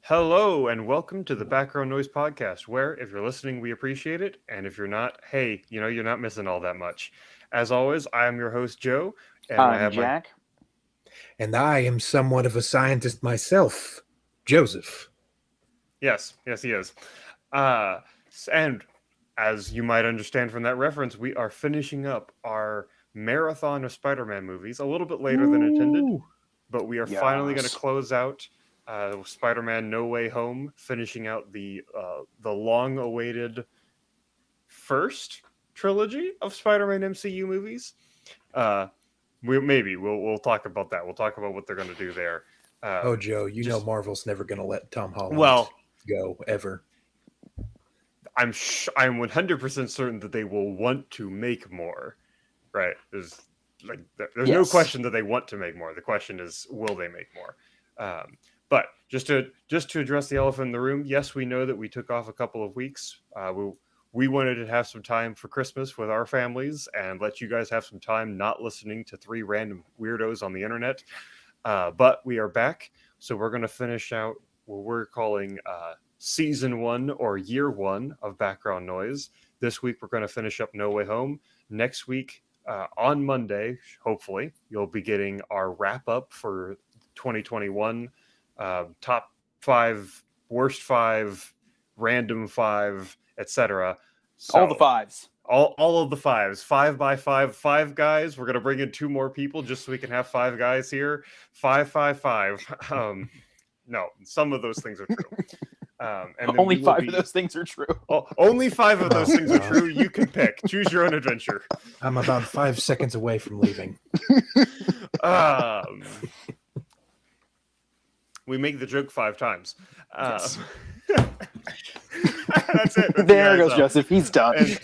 Hello and welcome to the Background Noise Podcast, where if you're listening, we appreciate it, and if you're not, hey, you're not missing all that much. As always, I am your host, Joe, and I I'm have my Jack. And I am somewhat of a scientist myself, Joseph. yes, he is. And as you might understand from that reference, we are finishing up our marathon of Spider-Man movies a little bit later than intended, but we are finally going to Yes. close out Spider-Man: No Way Home, finishing out the long-awaited first trilogy of Spider-Man MCU movies. We'll talk about that. We'll talk about what they're going to do there. Oh, Joe, you know Marvel's never going to let Tom Holland Well, go, ever. I'm 100% certain that they will want to make more. Right? There's no Yes. question that they want to make more. The question is, will they make more? But just to address the elephant in the room, yes, we know that we took off a couple of weeks. We wanted to have some time for Christmas with our families and let you guys have some time not listening to three random weirdos on the internet. But we are back, so we're going to finish out what we're calling season 1 or year 1 of Background Noise. This week we're going to finish up No Way Home. Next week, on Monday, hopefully, you'll be getting our wrap up for 2021, top 5, worst 5, random 5, etc. So, All the fives. all of the 5s, 5 by 5 guys. We're gonna bring in 2 more people just so we can have 5 guys here. 5. No, some of those things are true. And then Only we will 5 of those things are true. only 5 of those Oh, things are God. true. You can pick. Choose your own adventure. I'm about 5 seconds away from leaving. We make the joke 5 times. Yes. That's it. That's There the goes ISO. Joseph. He's done. And-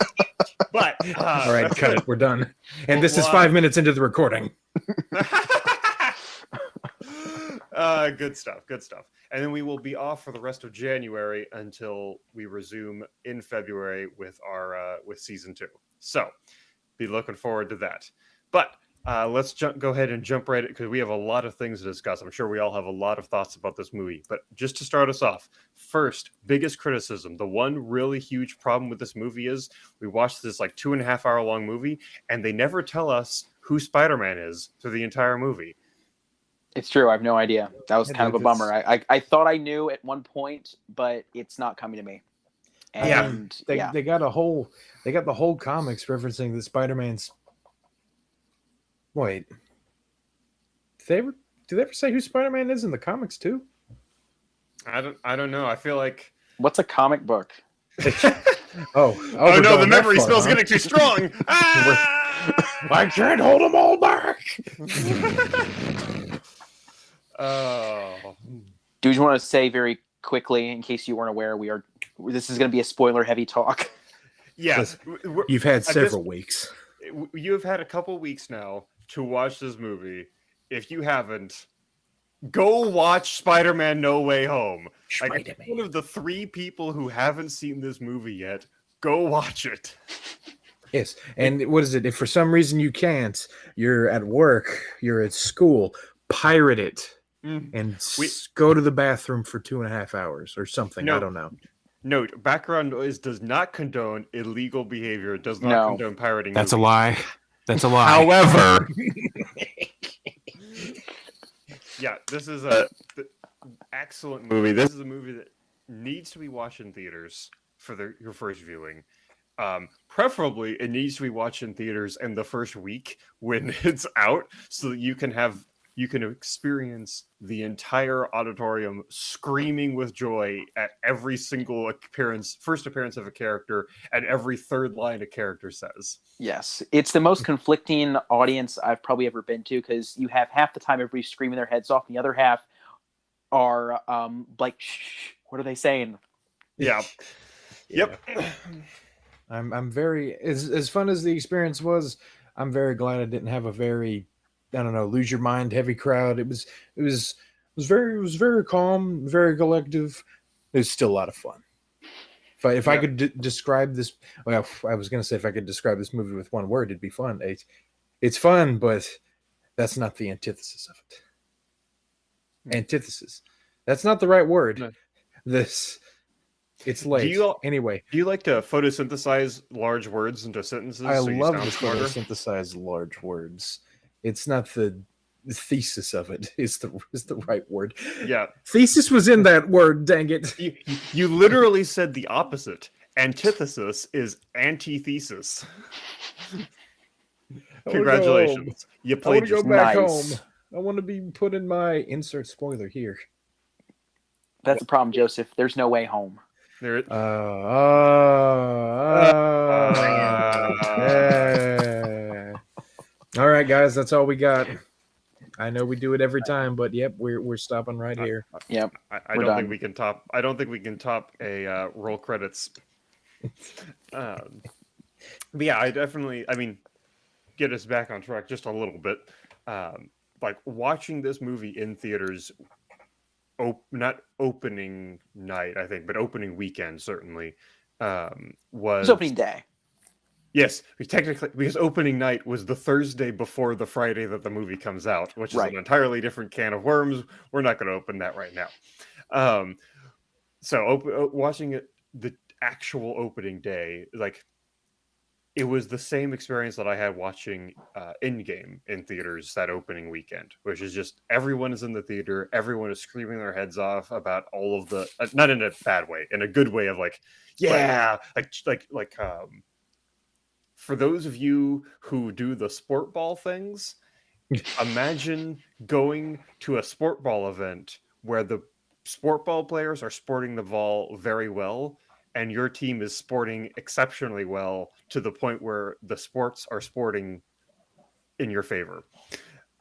but All right, cut it. We're done. And this is Well, 5 minutes into the recording. Good stuff. And then we will be off for the rest of January until we resume in February with our with season 2. So be looking forward to that. But let's go ahead and jump right in because we have a lot of things to discuss. I'm sure we all have a lot of thoughts about this movie. But just to start us off, first, biggest criticism. The one really huge problem with this movie is we watched this like 2.5 hour long movie and they never tell us who Spider-Man is through the entire movie. It's true. I have no idea. That was Yeah, kind of a dude, bummer. I thought I knew at one point, but it's not coming to me. And They yeah. got the whole comics referencing the Spider-Man's. Wait. Did they ever say who Spider-Man is in the comics too? I don't know. I feel like What's a comic book? oh we're no, the going that memory far, spell's huh? getting too strong. I can't hold them all back. Oh, Do you want to say very quickly, in case you weren't aware, this is going to be a spoiler-heavy talk. yes. You've had this- several weeks. You've had a couple weeks now to watch this movie. If you haven't, go watch Spider-Man: No Way Home. Like, Spider-Man. one of the 3 people who haven't seen this movie yet, go watch it. Yes, and what is it? If for some reason you can't, you're at work, you're at school, pirate it and go to the bathroom for 2.5 hours or something. No. I don't know. Note: background noise does not condone illegal behavior. It does not No. condone pirating. That's a movies. lie. That's a lie. However, yeah, this is a excellent movie. This is a movie that needs to be watched in theaters for your first viewing. Preferably, it needs to be watched in theaters in the first week when it's out, so that you can experience the entire auditorium screaming with joy at every single first appearance of a character, and every third line a character says. Yes, it's the most conflicting audience I've probably ever been to, because you have half the time everybody screaming their heads off, and the other half are like, shh, what are they saying? Yeah. Yep. I'm very as fun as the experience was. I'm very glad I didn't have a very, I don't know, lose your mind heavy crowd. It was very calm, very collective. It was still a lot of fun. If I could describe this, well, I was going to say if I could describe this movie with one word, it'd be fun. It's fun, but that's not the antithesis of it. Antithesis. That's not the right word. No. This it's Do late. you Anyway, do you like to photosynthesize large words into sentences I so you love sound to smarter? photosynthesize large words. It's not the thesis of it is the right word. Yeah, Thesis was in that word, dang it. you literally said the opposite. Antithesis is antithesis. I wanna go home. Congratulations, you I want to go plagiarized. back Nice. home. I want to be put in my insert spoiler here. That's the problem, Joseph. There's no way home. There, Yeah. All right, guys, that's all we got. I know we do it every time, but yep, we're stopping right here. Yep. I We're don't done. think we can top. I don't think we can top a roll credits. But yeah, I mean, get us back on track just a little bit. Like watching this movie in theaters, not opening night, I think, but opening weekend certainly was It's opening day. Yes, technically, because opening night was the Thursday before the Friday that the movie comes out, which is Right. an entirely different can of worms. We're not going to open that right now. Watching it the actual opening day, like it was the same experience that I had watching Endgame in theaters that opening weekend, which is just everyone is in the theater, everyone is screaming their heads off about all of the not in a bad way, in a good way of like, yeah, like for those of you who do the sport ball things, imagine going to a sport ball event where the sport ball players are sporting the ball very well and your team is sporting exceptionally well to the point where the sports are sporting in your favor.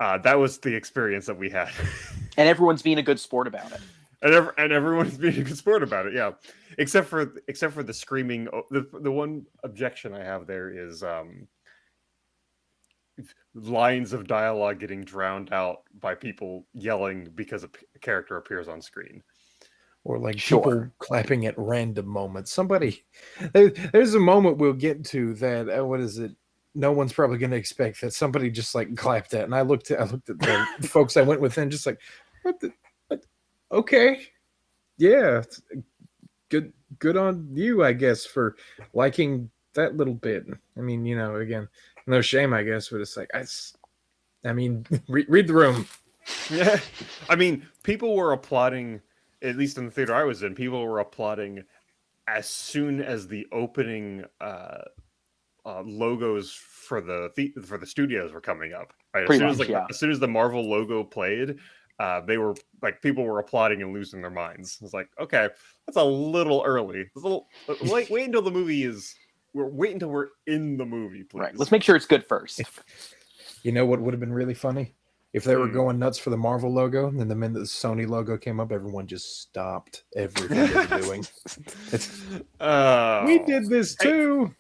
That was the experience that we had. And everyone's being a good sport about it. And everyone's being a good sport about it, yeah. Except for the screaming. The one objection I have there is lines of dialogue getting drowned out by people yelling because a character appears on screen. Or like Sure. people clapping at random moments. There's a moment we'll get to that. What is it? No one's probably going to expect that somebody just like clapped at. And I looked at the folks I went with and just like, what the? Okay, yeah, good on you, I guess, for liking that little bit. I mean, again, no shame, I guess, but it's like I mean, read the room. Yeah, I mean, people were applauding, at least in the theater I was in. People were applauding as soon as the opening logos for the studios were coming up. Right, as soon as the Marvel logo played. They were like, people were applauding and losing their minds. It's like, okay, that's a little early. Wait until the movie wait until we're in the movie, please. Right. Let's make sure it's good first. You know what would have been really funny? If they were going nuts for the Marvel logo, and then the minute the Sony logo came up, everyone just stopped everything they were doing. We did this too.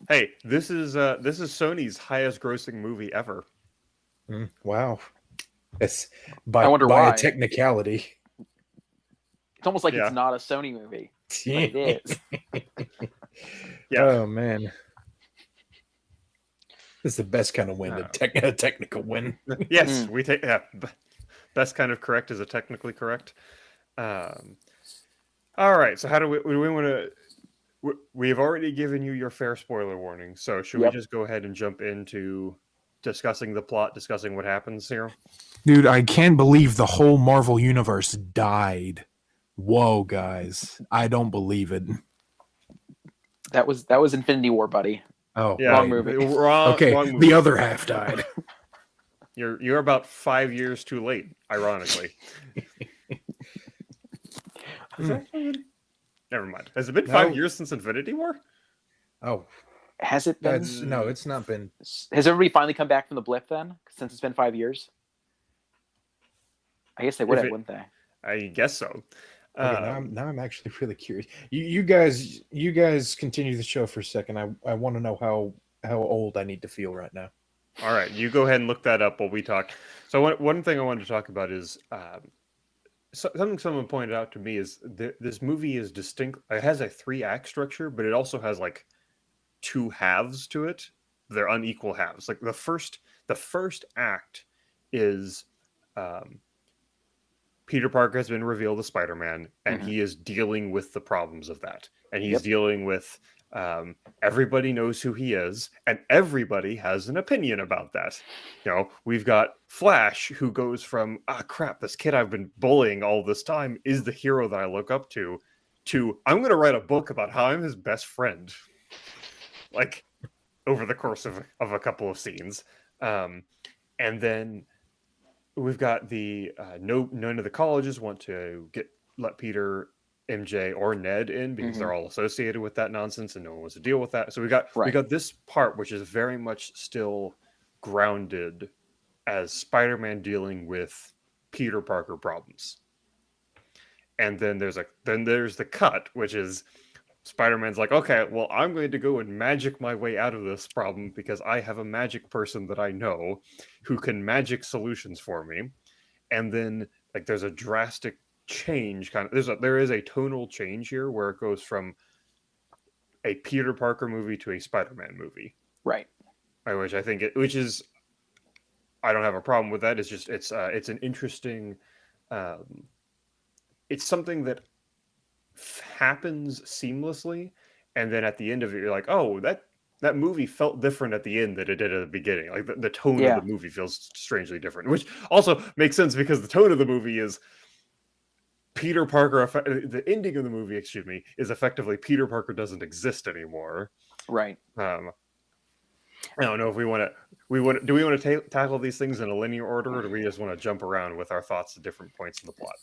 Hey, this is Sony's highest grossing movie ever. Wow. It's by why. a technicality. It's almost like it's not a Sony movie. But it is. Yeah. Oh man. This is the best kind of win, a technical win. Yes, we take best kind of correct is a technically correct. All right, so how do we want to? We've already given you your fair spoiler warning, so should we just go ahead and jump into discussing the plot, discussing what happens here? Dude, I can't believe the whole Marvel universe died. Whoa, guys. I don't believe it. That was Infinity War, buddy. Oh, yeah, wrong movie. Wrong movie. The other half died. You're about 5 years too late, ironically. Never mind. Has it been 5 years since Infinity War? Oh. Has it been? No, it's not been. Has everybody finally come back from the blip then? Since it's been 5 years? I guess they would have, wouldn't they? I guess so. Okay, now I'm actually really curious. You guys continue the show for a second. I want to know how old I need to feel right now. All right, you go ahead and look that up while we talk. So one thing I wanted to talk about is something someone pointed out to me is this movie is distinct. It has a 3-act structure, but it also has like 2 halves to it. They're unequal halves. Like the first act is Peter Parker has been revealed as Spider-Man, and Mhm. he is dealing with the problems of that. And he's Yep. dealing with everybody knows who he is, and everybody has an opinion about that. You know, we've got Flash, who goes from, crap, this kid I've been bullying all this time is the hero that I look up to I'm going to write a book about how I'm his best friend. Like, over the course of a couple of scenes. And then we've got the none of the colleges want to let Peter, MJ, or Ned in because they're all associated with that nonsense and no one wants to deal with that. So we got this part which is very much still grounded as Spider-Man dealing with Peter Parker problems. And then there's the cut, which is Spider-Man's like, okay, well, I'm going to go and magic my way out of this problem because I have a magic person that I know who can magic solutions for me. And then like there's a drastic change there is a tonal change here where it goes from a Peter Parker movie to a Spider-Man movie. Right. I don't have a problem with that. It's just it's an interesting it's something that happens seamlessly, and then at the end of it you're like, oh, that movie felt different at the end than it did at the beginning. Like the tone of the movie feels strangely different, which also makes sense because the tone of the movie is Peter Parker. The ending of the movie, is effectively Peter Parker doesn't exist anymore. Right. I don't know if do we want to tackle these things in a linear order, or do we just want to jump around with our thoughts at different points in the plot?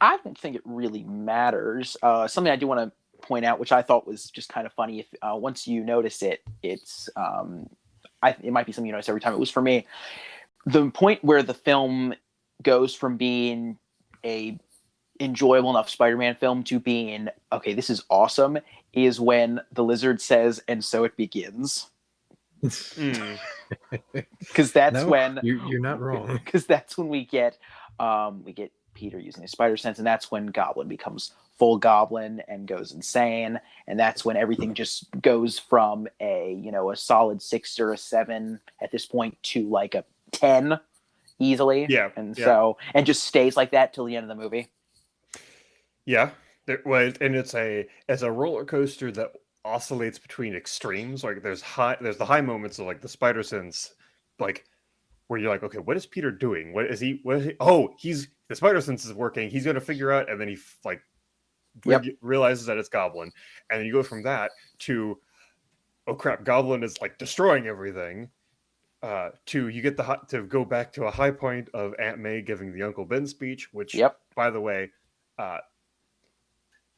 I don't think it really matters. Something I do want to point out, which I thought was just kind of funny, if once you notice it, it might be something you notice every time. It was for me the point where the film goes from being a enjoyable enough Spider-Man film to being, okay, this is awesome, is when the Lizard says, "And so it begins." Because that's when you're not wrong. Because that's when we get Peter using his spider sense, and that's when Goblin becomes full Goblin and goes insane, and that's when everything just goes from a solid 6 or a 7 at this point to like a 10 easily. So just stays like that till the end of the movie. Yeah, and it's a roller coaster that oscillates between extremes. Like there's the high moments of like the spider sense, like where you're like, okay, what is Peter doing? What is he? Oh, the spider sense is working. He's going to figure out, and then he realizes that it's Goblin, and then you go from that to, oh crap, Goblin is like destroying everything. To you get to go back to a high point of Aunt May giving the Uncle Ben speech, which, by the way,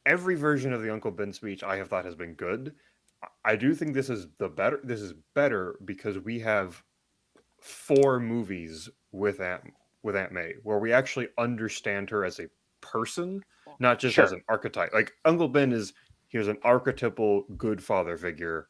every version of the Uncle Ben speech I have thought has been good. I do think this is better. This is better because we have 4 movies with Aunt May where we actually understand her as a person, not just as an archetype. Like Uncle Ben here's an archetypal good father figure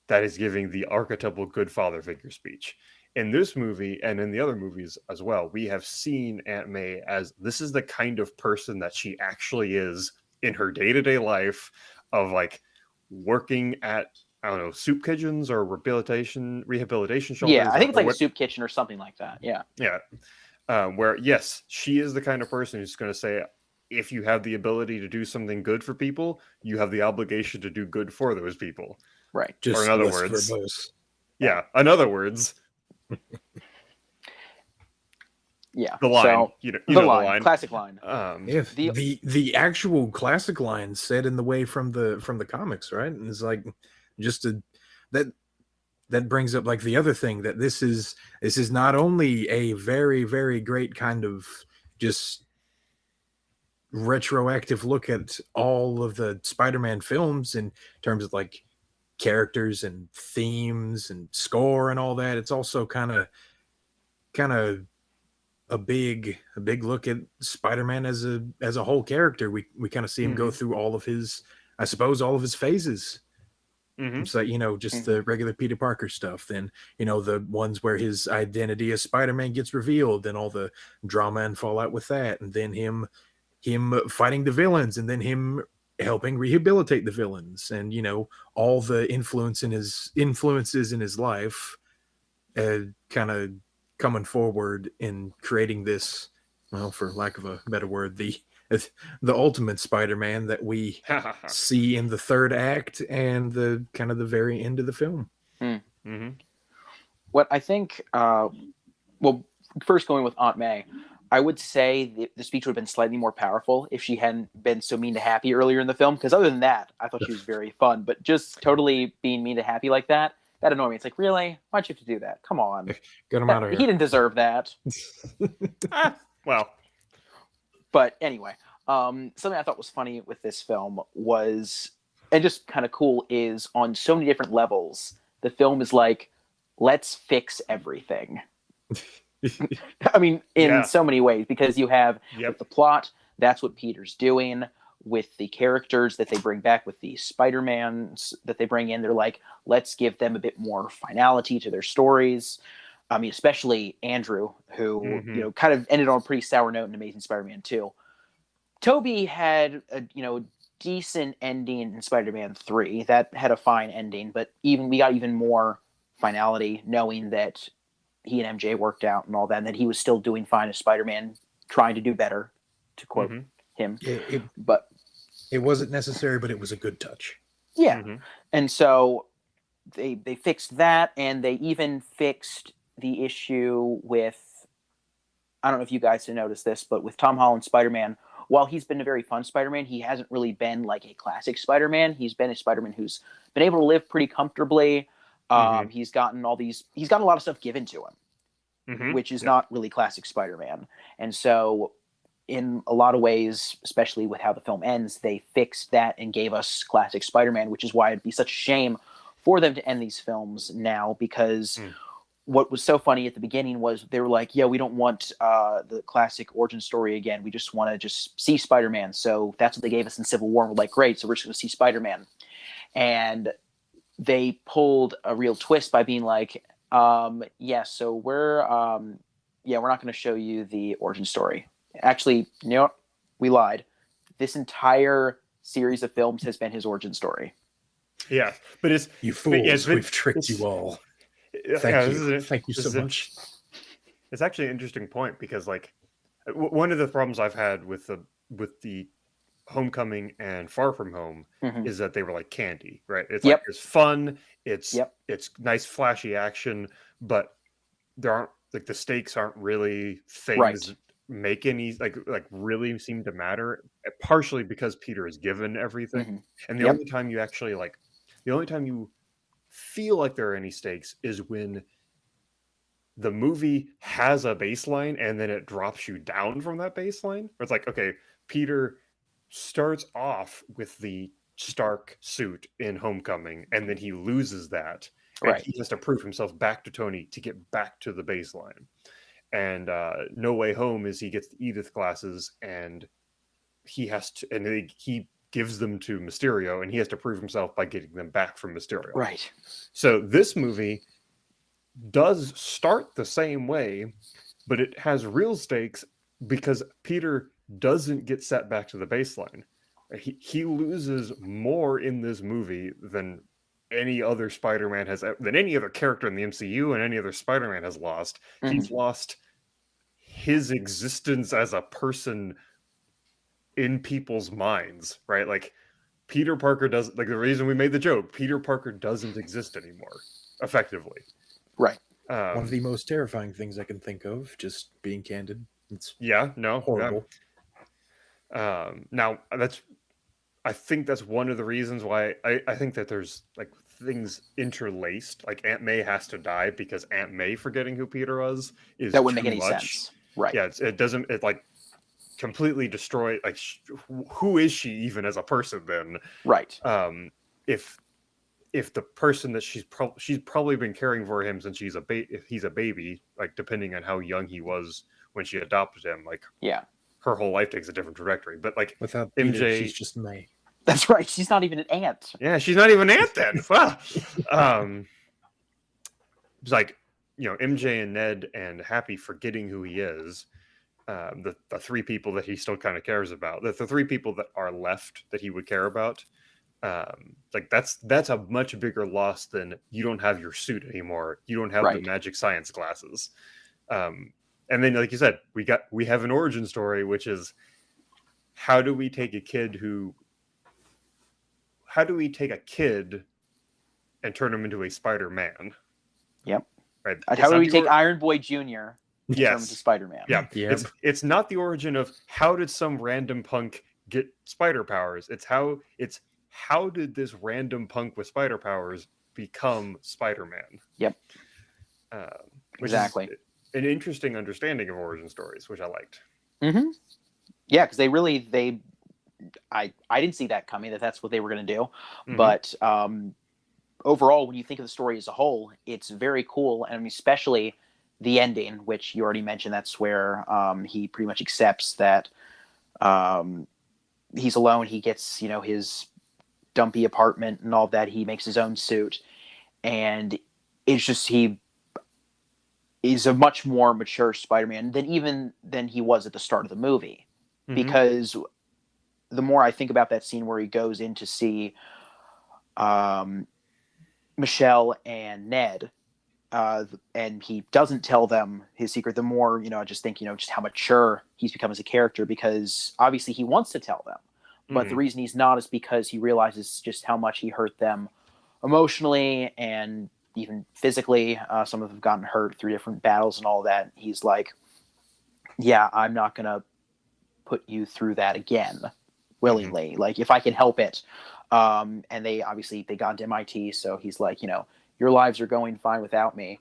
that is giving the archetypal good father figure speech. In this movie and in the other movies as well, we have seen Aunt May as this is the kind of person that she actually is in her day-to-day life of like working at, I don't know, soup kitchens or rehabilitation shelters. Yeah, I think it's like a soup kitchen or something like that. Yeah. Yeah. Where, yes, she is the kind of person who's going to say, if you have the ability to do something good for people, you have the obligation to do good for those people. Right. Just or in other words. Yeah. In other words. Yeah. The line. So, the line. Classic line. If the actual classic line said in the way from the comics, right? And it's like that brings up like the other thing that this is not only a very, very great kind of just retroactive look at all of the Spider-Man films in terms of like characters and themes and score and all that. It's also kind of a big look at Spider-Man as a whole character. We kind of see him go through all of his phases. It's like, just the regular Peter Parker stuff. Then, the ones where his identity as Spider-Man gets revealed and all the drama and fallout with that. And then him fighting the villains and then him helping rehabilitate the villains and, all the influences in his life kind of coming forward in creating this well, for lack of a better word, the ultimate Spider-Man that we see in the third act and the kind of the very end of the film. Mm-hmm. What I think, well, first going with Aunt May, I would say the speech would have been slightly more powerful if she hadn't been so mean to Happy earlier in the film. Because other than that, I thought she was very fun. But just totally being mean to Happy like that annoyed me. It's like, really? Why'd you have to do that? Come on. Get him out of here. He didn't deserve that. Well. But anyway, something I thought was funny with this film was, and just kind of cool, is on so many different levels, the film is like, let's fix everything. I mean, in so many ways, because you have with the plot, that's what Peter's doing. With the characters that they bring back, with the Spider-Mans that they bring in, they're like, let's give them a bit more finality to their stories. I mean, especially Andrew, who kind of ended on a pretty sour note in Amazing Spider-Man 2. Tobey had a decent ending in Spider-Man 3 that had a fine ending, but we got even more finality knowing that he and MJ worked out and all that, and that he was still doing fine as Spider-Man, trying to do better, to quote him. But it wasn't necessary, but it was a good touch. Yeah. And so they fixed that, and they even fixed the issue with, I don't know if you guys have noticed this, but with Tom Holland Spider-Man, while he's been a very fun Spider-Man, he hasn't really been like a classic Spider-Man. He's been a Spider-Man who's been able to live pretty comfortably. He's gotten a lot of stuff given to him, which is not really classic Spider-Man. And so in a lot of ways, especially with how the film ends, they fixed that and gave us classic Spider-Man, which is why it'd be such a shame for them to end these films now, because what was so funny at the beginning was they were like, yeah, we don't want the classic origin story again. We just want to just see Spider-Man. So that's what they gave us in Civil War. We're like, great, so we're just going to see Spider-Man. And they pulled a real twist by being like, so we're not going to show you the origin story. Actually, we lied. This entire series of films has been his origin story. Yeah, but it's you fools. We've tricked you all. Thank you so much. It's actually an interesting point, because like one of the problems I've had with the Homecoming and Far From Home is that they were like candy, right? It's like it's fun, it's nice flashy action, but there aren't like the stakes aren't really things that make any like really seem to matter, partially because Peter is given everything. And the only time you feel like there are any stakes is when the movie has a baseline and then it drops you down from that baseline. It's like, okay, Peter starts off with the Stark suit in Homecoming, and then he loses that. And he has to prove himself back to Tony to get back to the baseline. And No Way Home is he gets the Edith glasses, and he has to, and he gives them to Mysterio, and he has to prove himself by getting them back from Mysterio. Right. So this movie does start the same way, but it has real stakes because Peter doesn't get set back to the baseline. He loses more in this movie than any other Spider-Man than any other character in the MCU and any other Spider-Man has lost. He's lost his existence as a person in people's minds, right? Like Peter Parker doesn't, like the reason we made the joke, Peter Parker doesn't exist anymore, effectively. Right. One of the most terrifying things I can think of, just being candid. It's horrible. Yeah. Now I think that's one of the reasons why I think that there's like things interlaced. Like Aunt May has to die because Aunt May forgetting who Peter was is that wouldn't make any much. sense. Right. Yeah, it doesn't. It like completely destroy. Like, who is she even as a person then? Right. If the person that she's probably been caring for him since if he's a baby, like depending on how young he was when she adopted him, like her whole life takes a different trajectory. But like without MJ, Peter, she's just May. That's right. She's not even an aunt. Yeah, she's not even an aunt then. It's like, MJ and Ned and Happy forgetting who he is. The three people that he still kind of cares about. The three people that are left that he would care about. Like that's a much bigger loss than you don't have your suit anymore. You don't have the magic science glasses. And And then, like you said, we have an origin story, which is how do we take a kid and turn him into a Spider-Man? Yep. Right. How do we take Iron Boy Jr. and turn him into Spider-Man? Yeah. Yep. It's not the origin of how did some random punk get spider powers. It's how did this random punk with spider powers become Spider-Man? Yep. Exactly. An interesting understanding of origin stories, which I liked. Mm-hmm. Yeah, because I didn't see that coming, that's what they were going to do. Mm-hmm. But overall, when you think of the story as a whole, it's very cool. And I mean, especially the ending, which you already mentioned, that's where he pretty much accepts that he's alone. He gets, his dumpy apartment and all that. He makes his own suit. And it's just, he is a much more mature Spider-Man than he was at the start of the movie. Mm-hmm. Because the more I think about that scene where he goes in to see Michelle and Ned, and he doesn't tell them his secret, the more, I just think, just how mature he's become as a character, because obviously he wants to tell them. But the reason he's not is because he realizes just how much he hurt them emotionally and even physically. Some of them have gotten hurt through different battles and all that. He's like, yeah, I'm not going to put you through that again willingly. Mm-hmm. Like, if I can help it. And they got into MIT. So he's like, your lives are going fine without me.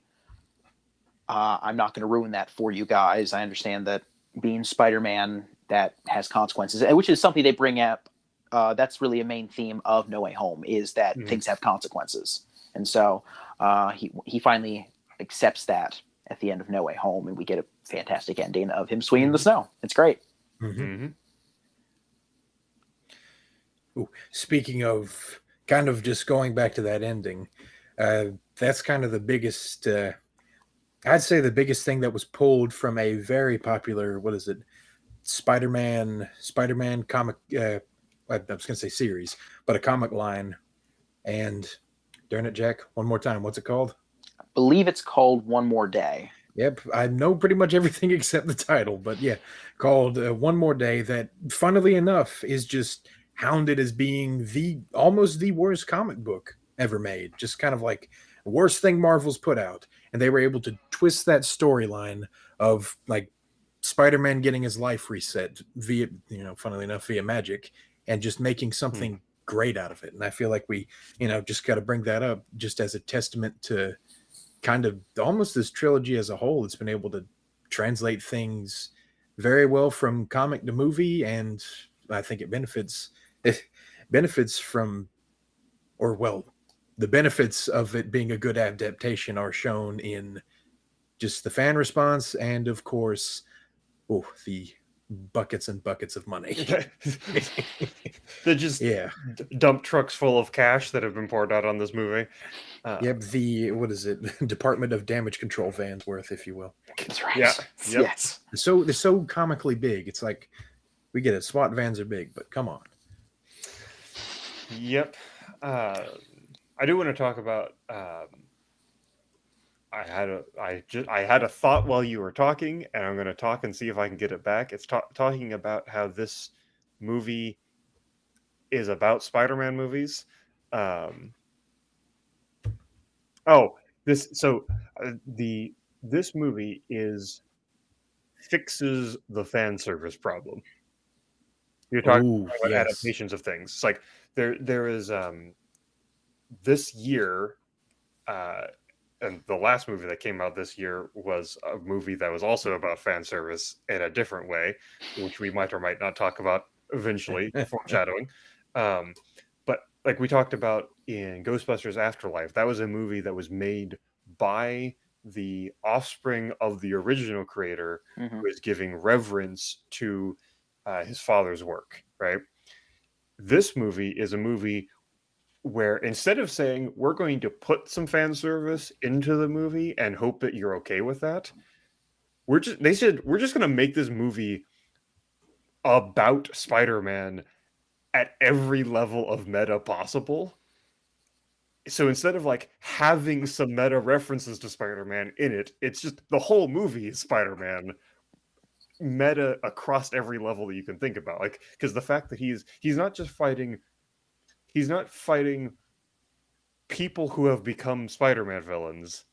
I'm not going to ruin that for you guys. I understand that being Spider-Man, that has consequences, which is something they bring up. That's really a main theme of No Way Home, is that things have consequences. And so he finally accepts that at the end of No Way Home, and we get a fantastic ending of him swinging in the snow. It's great. Mm-hmm. Ooh, speaking of kind of just going back to that ending, that's kind of the biggest, I'd say the biggest thing that was pulled from a very popular, Spider-Man comic, I was going to say series, but a comic line. And darn it, Jack, one more time. What's it called? I believe it's called One More Day. Yep. I know pretty much everything except the title, but yeah, called One More Day, that funnily enough is just hounded as being almost the worst comic book ever made. Just kind of like worst thing Marvel's put out. And they were able to twist that storyline of like Spider-Man getting his life reset via, funnily enough, via magic, and just making something great out of it. And I feel like we, just got to bring that up just as a testament to kind of almost this trilogy as a whole. It's been able to translate things very well from comic to movie. And I think it benefits from, the benefits of it being a good adaptation are shown in just the fan response and, of course, the buckets and buckets of money. They just dump trucks full of cash that have been poured out on this movie. Yep, the Department of Damage Control vans worth, if you will. That's right. Yeah. Yep. Yes. So they're so comically big. It's like, we get it. SWAT vans are big, but come on. Yep. I do want to talk about. I had a thought while you were talking, and I'm going to talk and see if I can get it back. It's talking about how this movie is about Spider-Man movies. This movie fixes the fan service problem. You're talking about adaptations of things. It's like there is this year, and the last movie that came out this year was a movie that was also about fan service in a different way, which we might or might not talk about eventually, foreshadowing. But like we talked about in Ghostbusters Afterlife, that was a movie that was made by the offspring of the original creator, who is giving reverence to his father's work, right? This movie is a movie where instead of saying we're going to put some fan service into the movie and hope that you're okay with that, they said we're just going to make this movie about Spider-Man at every level of meta possible. so instead of like having some meta references to Spider-Man in it, it's just the whole movie is Spider-Man meta across every level that you can think about. Like, because the fact that he's not fighting people who have become Spider-Man villains,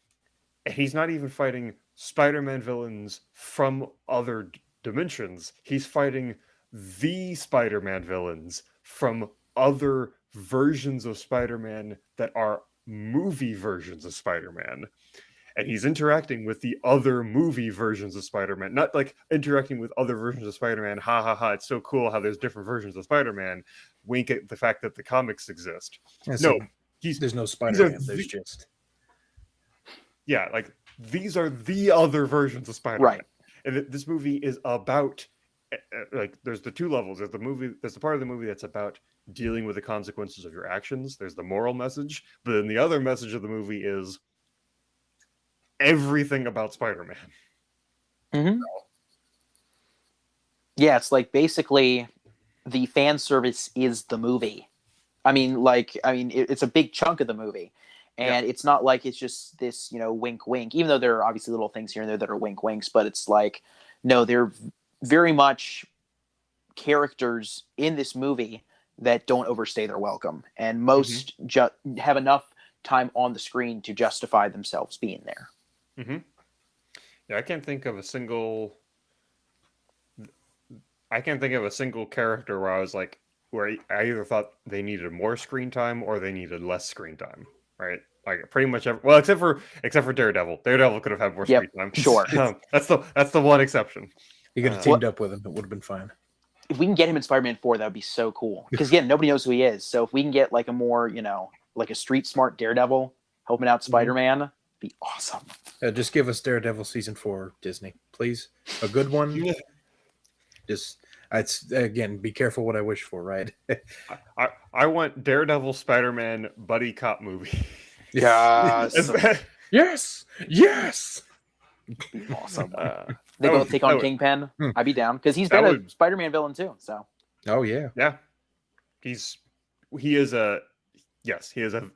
and he's not even fighting Spider-Man villains from other dimensions. He's fighting the Spider-Man villains from other versions of Spider-Man that are movie versions of Spider-Man. And he's interacting with the other movie versions of Spider-Man, not like interacting with other versions of Spider-Man. Ha ha ha! It's so cool how there's different versions of Spider-Man. Wink at the fact that the comics exist. Yeah, No, so there's no Spider-Man. There's just like these are the other versions of Spider-Man. Right. And this movie is about like there's the two levels. There's the part of the movie that's about dealing with the consequences of your actions. There's the moral message, but then the other message of the movie is everything about Spider-Man. Mm-hmm. Yeah, it's like basically the fan service is the movie. It's a big chunk of the movie. And it's not like it's just this, wink, wink, even though there are obviously little things here and there that are wink, winks, but it's like, no, they're very much characters in this movie that don't overstay their welcome. And most have enough time on the screen to justify themselves being there. Mm-hmm. Yeah, I can't think of a single character where I was like, where I either thought they needed more screen time or they needed less screen time, right? Like pretty much except for Daredevil. Daredevil could have had more screen time. Sure. That's the one exception. You could have teamed up with him; it would have been fine. If we can get him in Spider-Man 4, that would be so cool. Because again, nobody knows who he is. So if we can get like a more, like a street smart Daredevil helping out Spider-Man, it'd be awesome. Just give us Daredevil season 4, Disney, please. A good one. Again, be careful what I wish for, right? I want Daredevil Spider-Man buddy cop movie. Yes. Yes. Awesome. They both take on Kingpin. I'd be down because he's been a Spider-Man villain too. So. Oh yeah. Yeah. He is a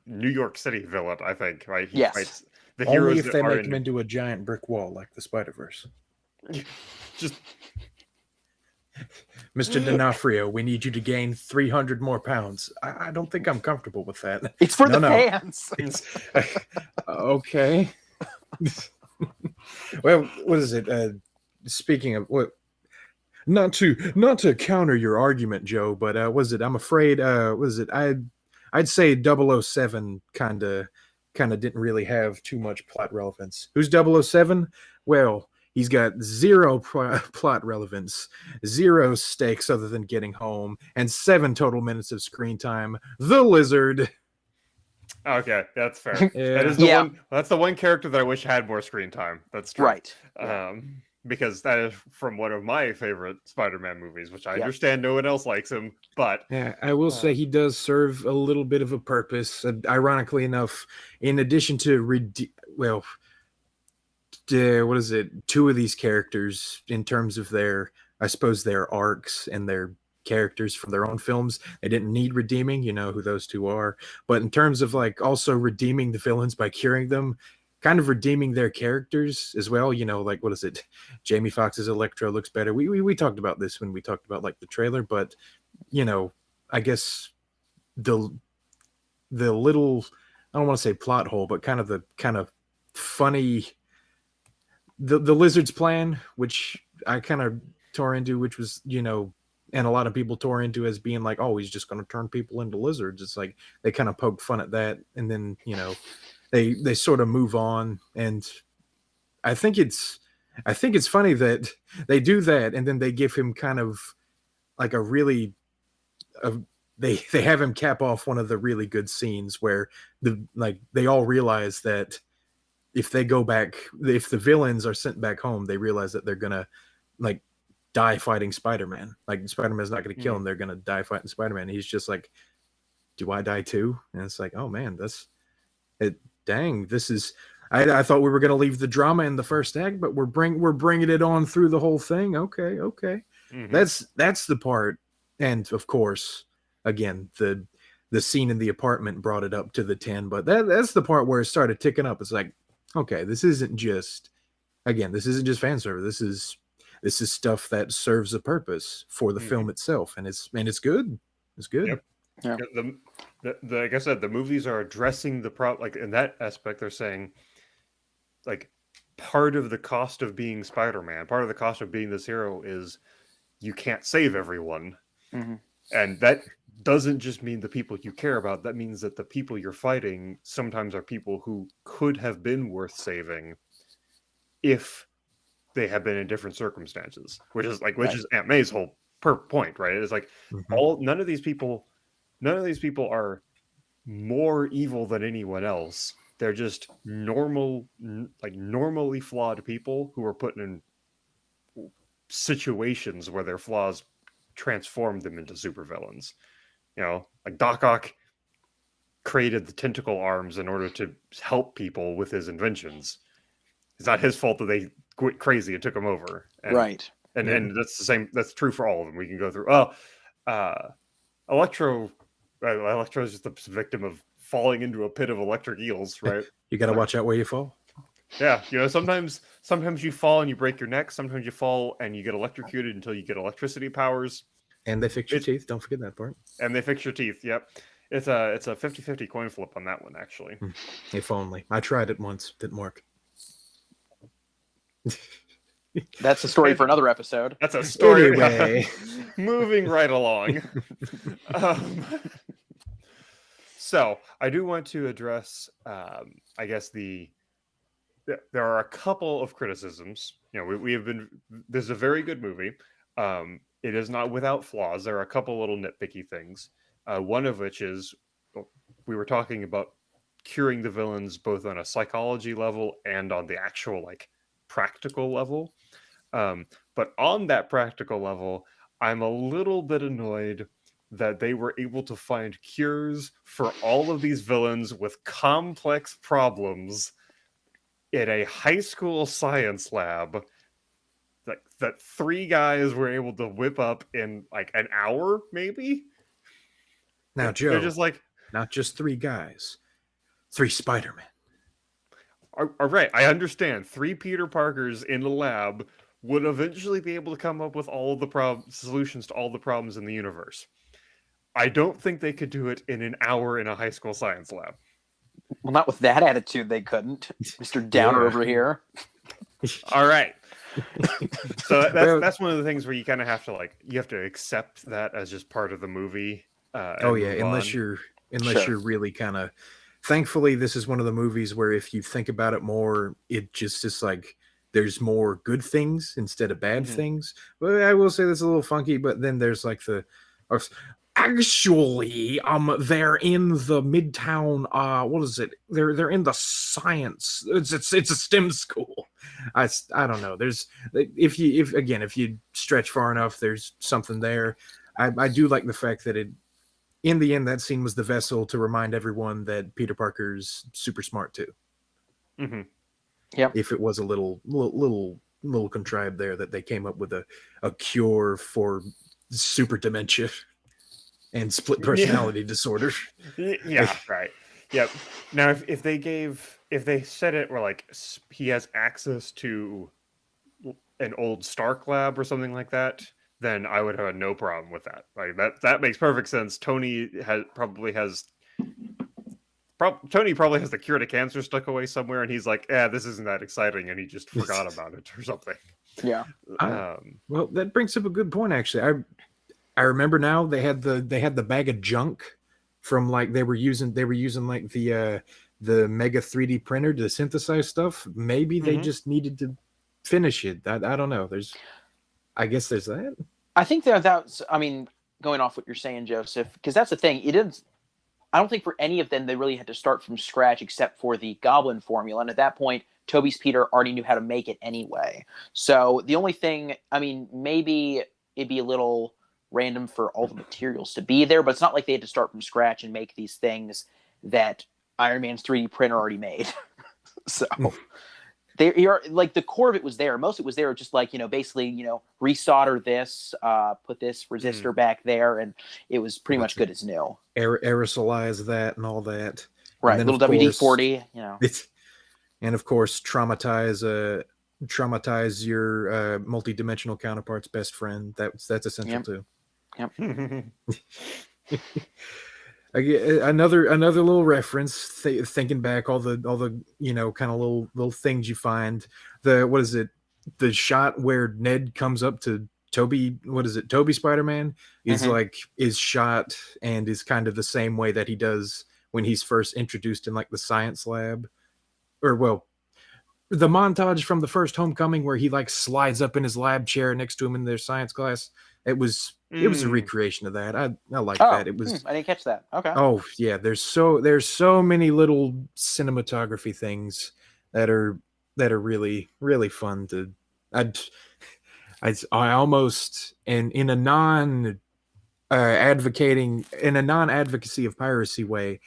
New York City villain. I think, right? He fights the heroes. Only if they make him into a giant brick wall like the Spider-Verse. Just. Mr. D'Onofrio, we need you to gain 300 more pounds. I don't think I'm comfortable with that. It's for the fans. Okay. Well, what is it? Speaking of what? Not to counter your argument, Joe, but was it? I'm afraid. Was it? I'd say 007 kind of didn't really have too much plot relevance. Who's 007? Well. He's got zero plot relevance, zero stakes other than getting home, and 7 total minutes of screen time. The Lizard. Okay, that's fair. Yeah. That is the one. That's the one character that I wish had more screen time. That's true. Right. Because that is from one of my favorite Spider-Man movies, which I understand no one else likes him, but yeah, I will say he does serve a little bit of a purpose. Ironically enough, in addition to what is it? 2 of these characters, in terms of their arcs and their characters from their own films, they didn't need redeeming. You know who those 2 are. But in terms of like also redeeming the villains by curing them, kind of redeeming their characters as well. Like what is it? Jamie Foxx's Electro looks better. We talked about this when we talked about like the trailer, but I guess the little, I don't want to say plot hole, but kind of funny. The Lizard's plan, which I kind of tore into, which was, and a lot of people tore into as being like, oh, he's just going to turn people into lizards. It's like they kind of poke fun at that. And then, they sort of move on. And I think it's funny that they do that. And then they give him kind of like they have him cap off one of the really good scenes where they all realize that if they go back, if the villains are sent back home, they realize that they're gonna like die fighting Spider-Man. Like Spider-Man's not gonna kill him; they're gonna die fighting Spider-Man. And he's just like, "Do I die too?" And it's like, "Oh man, that's it. Dang, this is." I thought we were gonna leave the drama in the first act, but we're bringing it on through the whole thing. Okay. Mm-hmm. That's the part, and of course, again the the scene in the apartment brought it up to the 10, but that's the part where it started ticking up. It's like, okay, this isn't just fan service. This is stuff that serves a purpose for the film itself, and it's good. It's good. Yep. Yeah. Like I said, the movies are addressing the problem. Like in that aspect, they're saying, like, part of the cost of being Spider-Man, part of the cost of being this hero is you can't save everyone, and that doesn't just mean the people you care about. That means that the people you're fighting sometimes are people who could have been worth saving if they had been in different circumstances. Which is Aunt May's whole point, right? It's like none of these people are more evil than anyone else. They're just normally flawed people who are put in situations where their flaws transform them into supervillains. You know, like Doc Ock created the tentacle arms in order to help people with his inventions. It's not his fault that they went crazy and took him over. And, and that's the same. That's true for all of them. We can go through. Electro is just a victim of falling into a pit of electric eels, right? You got to watch out where you fall. Yeah, you know, sometimes you fall and you break your neck. Sometimes you fall and you get electrocuted until you get electricity powers. And they fix your teeth. Don't forget that part. And they fix your teeth. Yep. It's a 50-50 coin flip on that one, actually. If only. I tried it once. Didn't work. That's a story for another episode. That's a story. Anyway. Moving right along. So I do want to address, I guess there are a couple of criticisms. You know, we have been. This is a very good movie. It is not without flaws. There are a couple little nitpicky things. One of which is we were talking about curing the villains both on a psychology level and on the actual practical level. But on that practical level, I'm a little bit annoyed that they were able to find cures for all of these villains with complex problems in a high school science lab that 3 guys were able to whip up in an hour, maybe. Now, Joe, they're just not just 3 guys, 3 Spider-Men. All right, I understand. 3 Peter Parkers in the lab would eventually be able to come up with all of the solutions to all the problems in the universe. I don't think they could do it in an hour in a high school science lab. Well, not with that attitude, they couldn't. Mr. Downer over here. All right. So that's one of the things where you kind of have to you have to accept that as just part of the movie. Unless you're really kind of. Thankfully, this is one of the movies where if you think about it more, it just is there's more good things instead of bad things. But I will say this is a little funky. But then there's actually, they're in the Midtown. What is it? They're in the science. It's a STEM school. I don't know. There's if you stretch far enough, there's something there. I do like the fact that in the end, that scene was the vessel to remind everyone that Peter Parker's super smart too. Mm-hmm. Yeah. If it was a little contrived there that they came up with a cure for super dementia and split personality disorder. Yeah, right. Yep. Now, if they said it where he has access to an old Stark lab or something like that, then I would have no problem with that. That makes perfect sense. Tony probably has the cure to cancer stuck away somewhere, and he's like, this isn't that exciting, and he just forgot about it or something. Yeah. Well, that brings up a good point, actually. I remember now they had the bag of junk from they were using the Mega 3D printer to synthesize stuff. Maybe they just needed to finish it. I don't know. I guess there's that. I think that's, going off what you're saying, Joseph, because that's the thing. I don't think for any of them they really had to start from scratch except for the Goblin formula. And at that point, Toby's Peter already knew how to make it anyway. So the only thing, maybe it'd be a little random for all the materials to be there, but it's not like they had to start from scratch and make these things that Iron Man's 3D printer already made. So You're like the core of it was there. Most of it was there, just like basically resolder this, put this resistor back there, and it was pretty much good as new. Aerosolize that and all that. Right, and then, little WD-40. And of course, traumatize your multi-dimensional counterpart's best friend. That's essential too. Yep. Another little reference. Thinking back, all the kind of little things you find. What is it? The shot where Ned comes up to Toby. What is it? Toby Spider-Man is shot and is kind of the same way that he does when he's first introduced in like the science lab, the montage from the first Homecoming where he like slides up in his lab chair next to him in their science class. It was a recreation of that. I like that. It was. I didn't catch that. Okay. Oh yeah, there's so many little cinematography things that are really really fun to. I almost in a non-advocacy of piracy way,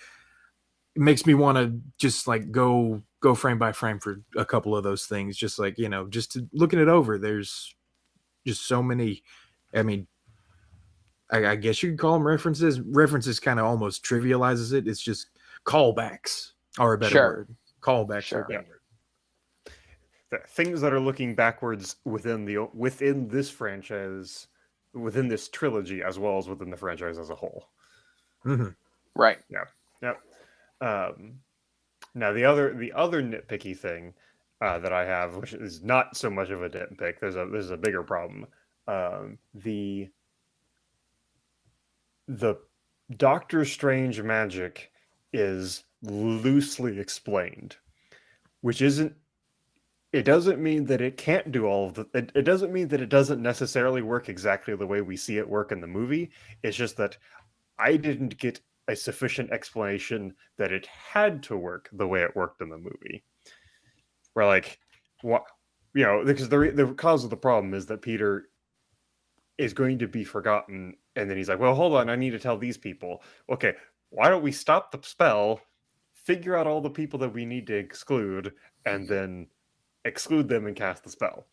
it makes me want to just like go frame by frame for a couple of those things. Just like just to, looking it over. There's just so many. I mean, I guess you could call them references. References kind of almost trivializes it. It's just callbacks are a better word. Callbacks are a better word. Things that are looking backwards within this franchise, within this trilogy, as well as within the franchise as a whole. Mm-hmm. Right. Yeah. Yep. Now the other nitpicky thing that I have, which is not so much of a nitpick, there's a bigger problem. The Doctor Strange magic is loosely explained, which isn't. It doesn't mean that it can't do all of the. It doesn't mean that it doesn't necessarily work exactly the way we see it work in the movie. It's just that I didn't get a sufficient explanation that it had to work the way it worked in the movie. Where like, what, because the cause of the problem is that Peter is going to be forgotten, and then he's like, well, hold on, I need to tell these people. Okay, why don't we stop the spell, figure out all the people that we need to exclude, and then exclude them and cast the spell.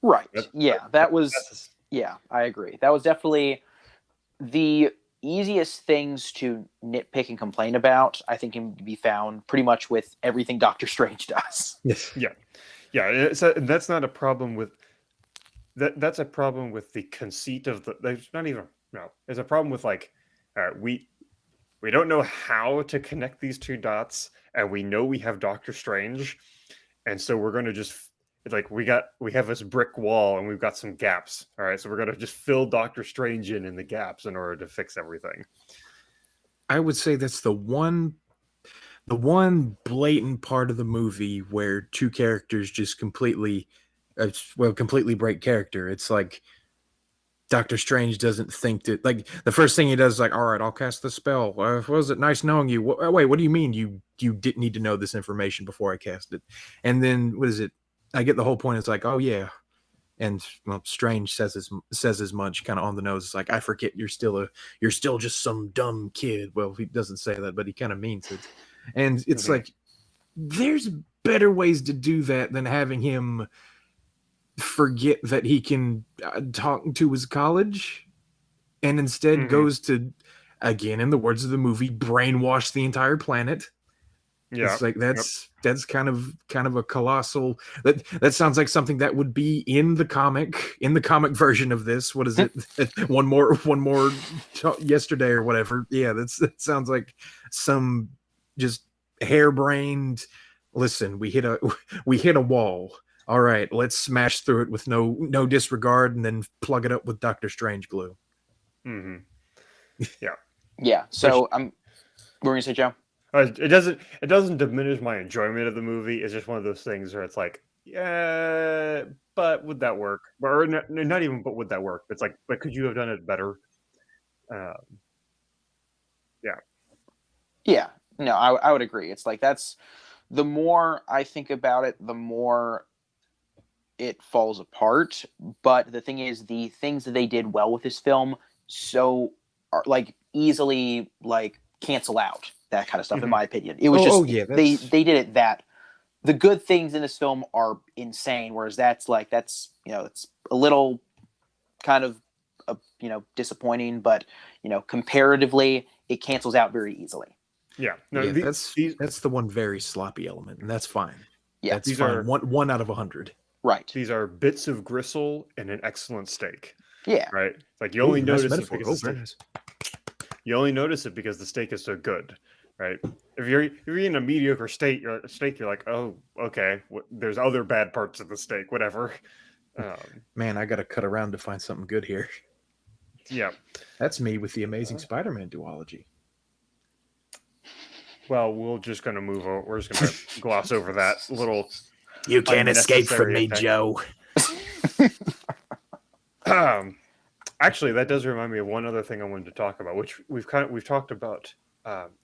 Right. I agree. That was definitely the easiest things to nitpick and complain about. I think can be found pretty much with everything Doctor Strange does. Yes. Yeah. That's not a problem with that. That's a problem with the conceit of the. There's not even There's a problem with like, we don't know how to connect these two dots, and we know we have Doctor Strange. And so we're going to just like we have this brick wall and we've got some gaps. All right, so we're going to just fill Doctor Strange in the gaps in order to fix everything. I would say that's the one blatant part of the movie where two characters just completely break character. It's like Doctor Strange doesn't think that, like, the first thing he does is like, all right, I'll cast the spell. Was it nice knowing you? Wait, what do you mean you didn't need to know this information before I cast it? And then what is it? I get the whole point. It's like, oh yeah, and Strange says as much, kind of on the nose. It's like, I forget you're still just some dumb kid. Well, he doesn't say that, but he kind of means it. And it's like, there's better ways to do that than having him forget that he can talk to his college, and instead goes to, again, in the words of the movie, brainwash the entire planet. Yeah, it's like that's kind of a colossal. That sounds like something that would be in the comic version of this. What is it? one more yesterday or whatever. Yeah, that sounds like some just harebrained. Listen, we hit a wall. All right, let's smash through it with no disregard, and then plug it up with Doctor Strange glue. Mm-hmm. Yeah. Yeah. So what were you gonna say, Joe? It doesn't diminish my enjoyment of the movie. It's just one of those things where it's like, yeah, but would that work? Or not even, but would that work? It's like, but could you have done it better? Yeah. Yeah. No, I would agree. It's like that's the more I think about it, the more it falls apart. But the thing is, the things that they did well with this film are like easily like cancel out that kind of stuff. In my opinion, it was they did it that the good things in this film are insane, whereas that's it's a little kind of disappointing, but comparatively it cancels out very easily. Yeah, no, Yeah, that's the one very sloppy element, and that's fine. Yeah, that's fine. One out of 100. Right. These are bits of gristle and an excellent steak. Yeah. Right. Like you only notice it because nice. You only notice it because the steak is so good. Right. If you're eating a mediocre steak, you're like, oh, okay. There's other bad parts of the steak. Whatever. Man, I got to cut around to find something good here. Yeah. That's me with the Amazing Spider-Man duology. Well, we're just going to gloss over that little. You can't escape from me, Joe. Actually, that does remind me of one other thing I wanted to talk about, which we've talked about,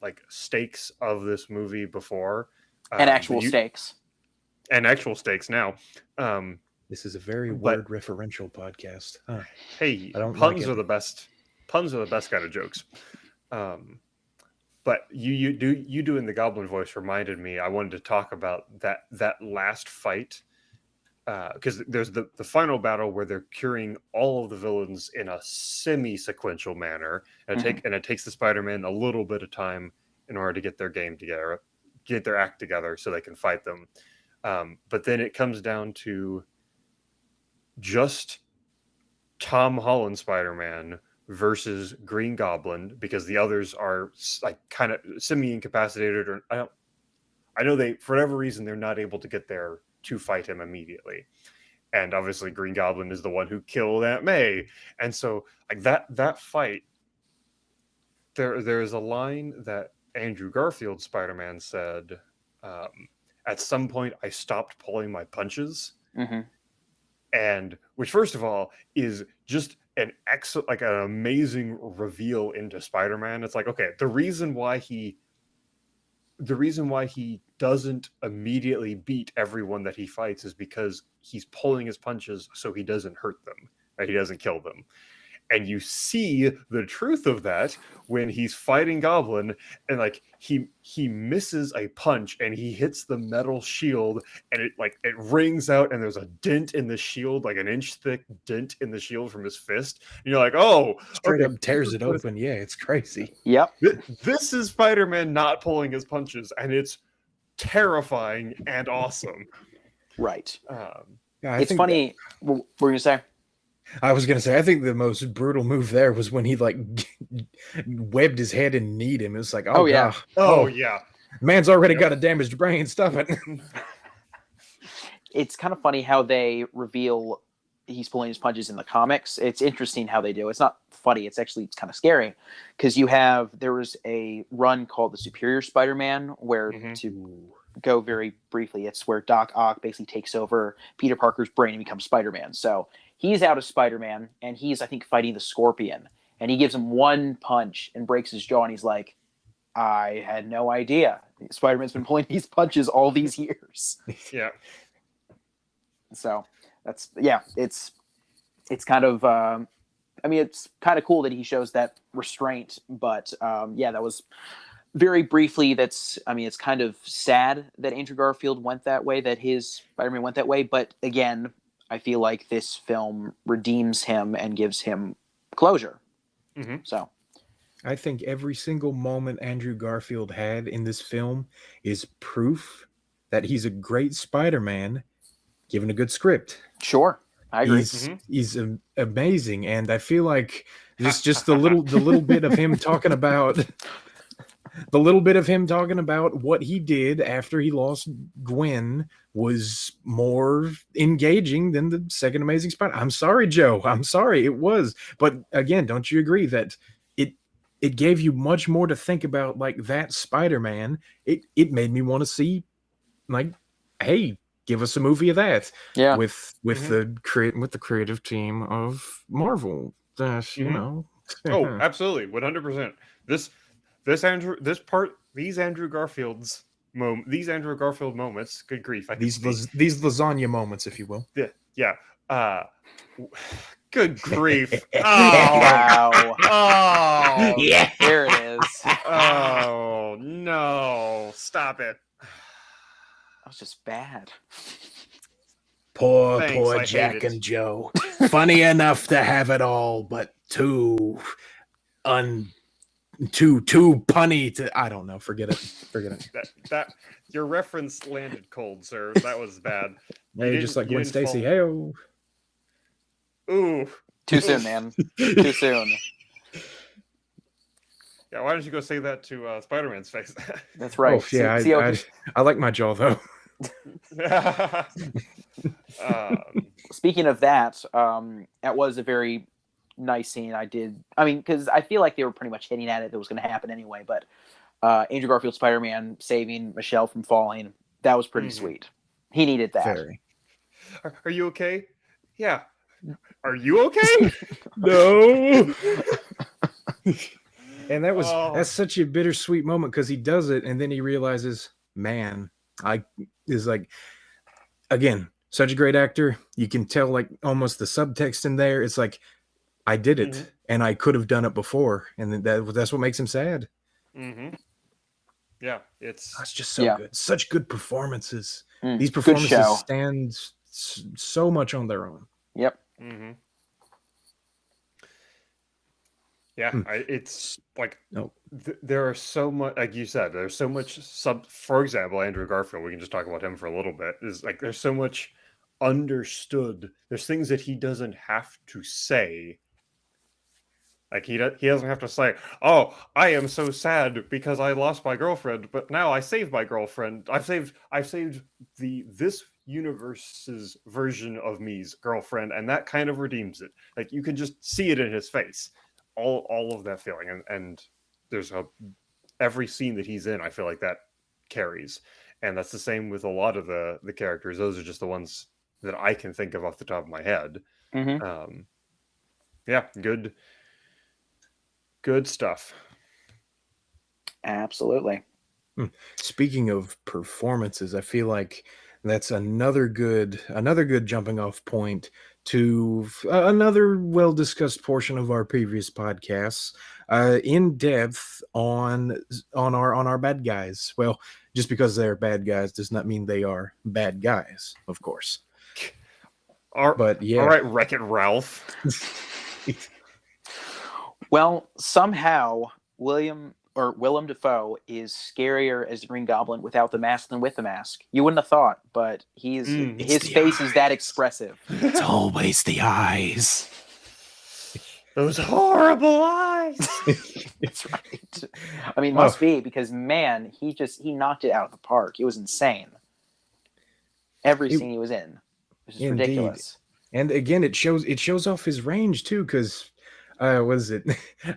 like stakes of this movie before, and actual stakes, and actual stakes now. This is a very word referential podcast. Huh. Hey, puns are the best. Puns are the best kind of jokes. But you doing the goblin voice reminded me. I wanted to talk about that last fight, because there's the final battle where they're curing all of the villains in a semi-sequential manner, and it takes the Spider-Man a little bit of time in order to get their game together, get their act together, so they can fight them. But then it comes down to just Tom Holland Spider-Man versus Green Goblin, because the others are like kind of semi-incapacitated, or I know they, for whatever reason, they're not able to get there to fight him immediately. And obviously Green Goblin is the one who killed Aunt May. And so like that fight, there's a line that Andrew Garfield Spider-Man said, at some point I stopped pulling my punches. Mm-hmm. And which, first of all, is just an excellent, like an amazing reveal into Spider-Man. It's like, okay, the reason why he doesn't immediately beat everyone that he fights is because he's pulling his punches so he doesn't hurt them, right? He doesn't kill them. And you see the truth of that when he's fighting Goblin, and like he misses a punch and he hits the metal shield, and it rings out, and there's a dent in the shield, like an inch thick dent in the shield from his fist. And you're like, oh, straight up tears it open. Yeah, it's crazy. Yep. This is Spider-Man not pulling his punches, and it's terrifying and awesome. Right. Yeah, it's funny. What were you gonna say? I was gonna say, I think the most brutal move there was when he like webbed his head and kneed him. It was like, oh yeah, yeah, man's already got a damaged brain. Stop it. It's kind of funny how they reveal he's pulling his punches in the comics. It's interesting how they do. It's not funny. It's kind of scary, because there was a run called the Superior Spider-Man where, to go very briefly, it's where Doc Ock basically takes over Peter Parker's brain and becomes Spider-Man. So he's out of Spider-Man, and he's, I think, fighting the Scorpion. And he gives him one punch and breaks his jaw, and he's like, I had no idea. Spider-Man's been pulling these punches all these years. Yeah. So it's kind of, it's kind of cool that he shows that restraint. But, that was very briefly, it's kind of sad that Andrew Garfield went that way, that his Spider-Man went that way. But again, I feel like this film redeems him and gives him closure. Mm-hmm. So I think every single moment Andrew Garfield had in this film is proof that he's a great Spider-Man given a good script. Sure. I agree. He's amazing. And I feel like just the little bit of him talking about what he did after he lost Gwen was more engaging than the second Amazing Spider. I'm sorry, Joe. I'm sorry. It was. But again, don't you agree that it gave you much more to think about, like that Spider-Man? It made me want to see, like, hey, give us a movie of that. Yeah. With the creative team of Marvel. That, you know. Oh, absolutely. 100%. These Andrew Garfield moments, good grief. These lasagna moments, if you will. Yeah. Good grief. Oh, wow. Oh, yeah. There it is. Oh, no. Stop it. was just bad. Poor Thanks, I hate Jack it. and Joe. Funny enough to have it all, but too punny to. I don't know. Forget it. That your reference landed cold, sir. That was bad. Maybe just like you Gwen didn't Stacy. fall- Hey, Ooh. Too soon, man. Too soon. Yeah, why don't you go say that to Spider-Man's face? That's right. oh yeah, See, I like my jaw though. speaking of that, that was a very nice scene. Because I feel like they were pretty much hitting at it that was going to happen anyway. But Andrew Garfield Spider-Man saving Michelle from falling, that was pretty sweet. He needed that. Very. Are you okay? Yeah. Are you okay? No. And that's such a bittersweet moment because he does it and then he realizes, man, again, such a great actor. You can tell like almost the subtext in there. It's like, I did it and I could have done it before. And that's what makes him sad. Mm-hmm. Yeah, it's just so good. Such good performances. These Good performances show. stand so much on their own. Yep. Mm-hmm. Yeah, it's like there are so much, like you said, there's so much for example, Andrew Garfield, we can just talk about him for a little bit, is like there's so much understood. There's things that he doesn't have to say. Like he doesn't have to say, "Oh, I am so sad because I lost my girlfriend, but now I saved my girlfriend. I've saved this universe's version of me's girlfriend, and that kind of redeems it." Like you can just see it in his face. All of that feeling, and there's every scene that he's in, I feel like that carries, and that's the same with a lot of the characters. Those are just the ones that I can think of off the top of my head. Yeah, good stuff. Absolutely. Speaking of performances, I feel like that's another good jumping off point to another well-discussed portion of our previous podcasts, in depth on our bad guys. Well, just because they're bad guys does not mean they are bad guys, of course. But yeah, all right, Wreck-It Ralph. Well, somehow Willem Dafoe is scarier as the Green Goblin without the mask than with the mask. You wouldn't have thought, but his face is that expressive. It's always the eyes. Those horrible eyes. That's right. I mean, must be because man, he knocked it out of the park. It was insane. Every scene he was in, which is ridiculous. And again, it shows off his range too, because. What is it?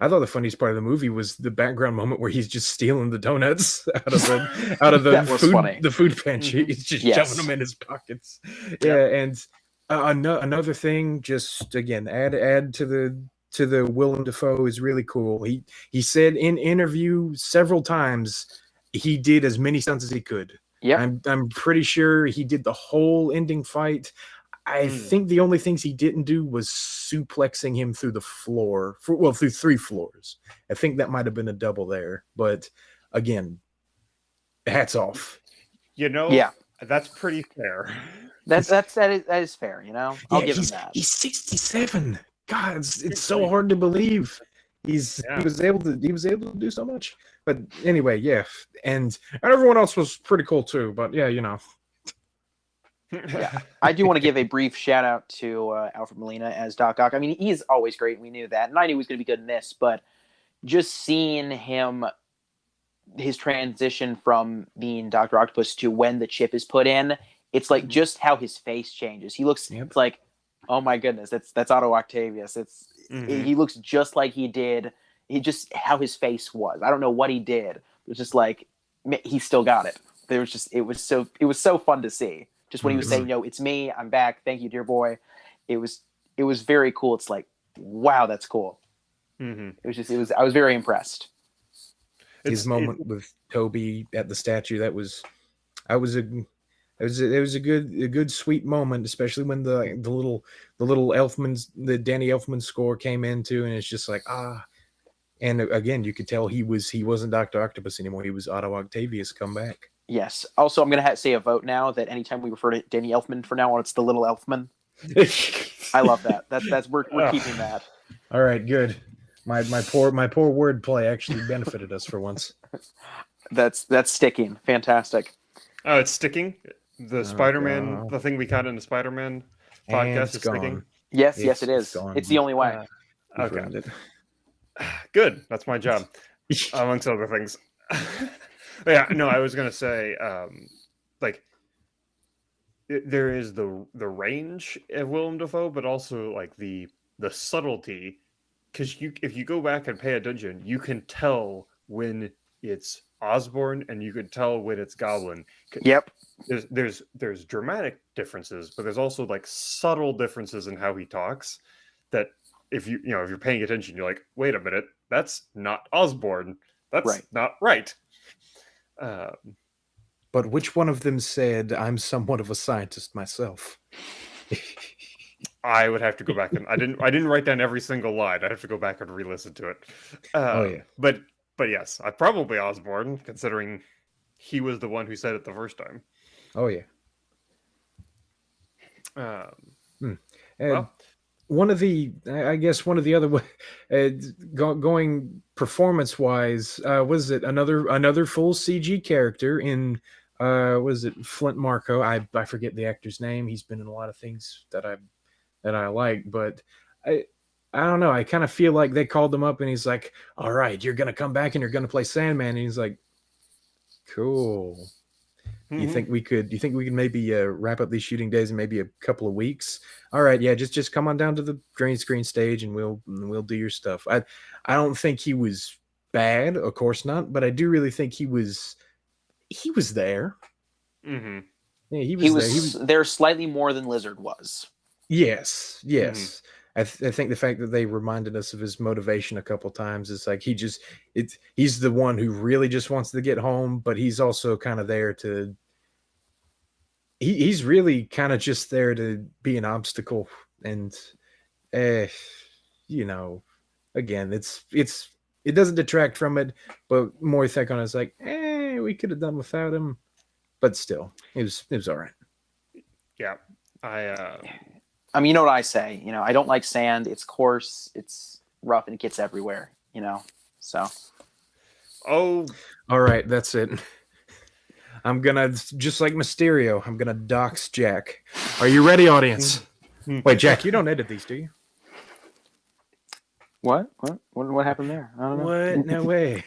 I thought the funniest part of the movie was the background moment where he's just stealing the donuts out of the food pantry. He's just shoving them in his pockets. Yeah, and another thing, just again, add to the Willem Dafoe is really cool. He said in interview several times he did as many stunts as he could. Yeah, I'm pretty sure he did the whole ending fight. I think the only things he didn't do was suplexing him through the floor, through 3 floors. I think that might have been a double there. But again, hats off. That's pretty fair. That is fair. I'll give him that. He's 67. God, it's so hard to believe. He was able to do so much. But anyway, yeah, and everyone else was pretty cool too. But yeah, Yeah, I do want to give a brief shout out to Alfred Molina as Doc Ock. I mean, he's always great. We knew that, and I knew he was going to be good in this. But just seeing his transition from being Dr. Octopus to when the chip is put in, it's like just how his face changes. He looks it's like, oh my goodness, that's Otto Octavius. He looks just like he did. He just how his face was. I don't know what he did. It was just like he still got it. It was so fun to see. Just when he was saying, it's me, I'm back, thank you, dear boy. It was very cool. It's like, wow, that's cool. I was very impressed. His moment with Toby at the statue, it was a good sweet moment, especially when the little the Danny Elfman score came into, and it's just like and again you could tell he wasn't Dr. Octopus anymore. He was Otto Octavius come back. Yes. Also, I'm going to say a vote now that anytime we refer to Danny Elfman from now on, it's the little Elfman. I love that. We're keeping that. All right, good. My poor wordplay actually benefited us for once. That's sticking. Fantastic. Oh, it's sticking. The Spider-Man, the thing we got in the Spider-Man podcast is sticking. Yes, it is. Gone. It's the only way. Okay. Good. That's my job, amongst other things. Yeah. No, I was gonna say, like, there is the range of Willem Dafoe, but also like the subtlety, because if you go back and pay attention, you can tell when it's Osborn and you can tell when it's Goblin. Yep. There's dramatic differences, but there's also like subtle differences in how he talks that if you're paying attention, you're like, wait a minute, that's not Osborn. That's not right. But which one of them said, "I'm somewhat of a scientist myself"? I would have to go back and I didn't write down every single line. I have to go back and re-listen to it. But yes, I probably Osborn, considering he was the one who said it the first time. Oh yeah. Well, one of the other going performance-wise, was it another full CG character in was it Flint Marko? I forget the actor's name. He's been in a lot of things that I like, but I don't know. I kind of feel like they called him up and he's like, "All right, you're gonna come back and you're gonna play Sandman," and he's like, "Cool." You think we could maybe wrap up these shooting days in maybe a couple of weeks? All right, yeah, just come on down to the green screen stage and we'll do your stuff. I don't think he was bad, of course not, but I do really think he was there. Mm-hmm. Yeah, he was there slightly more than Lizard was. Yes. Mm-hmm. I think the fact that they reminded us of his motivation a couple times is like he's the one who really just wants to get home, but he's also kind of there to he's really kind of just there to be an obstacle, and again, it doesn't detract from it, but more you think on it's like we could have done without him, but still it was all right. Yeah, I mean, you know what I say? I don't like sand. It's coarse, it's rough, and it gets everywhere, so. Oh. All right, that's it. I'm going to, just like Mysterio, I'm going to dox Jack. Are you ready, audience? Wait, Jack, you don't edit these, do you? What happened there? I don't know. What? No way.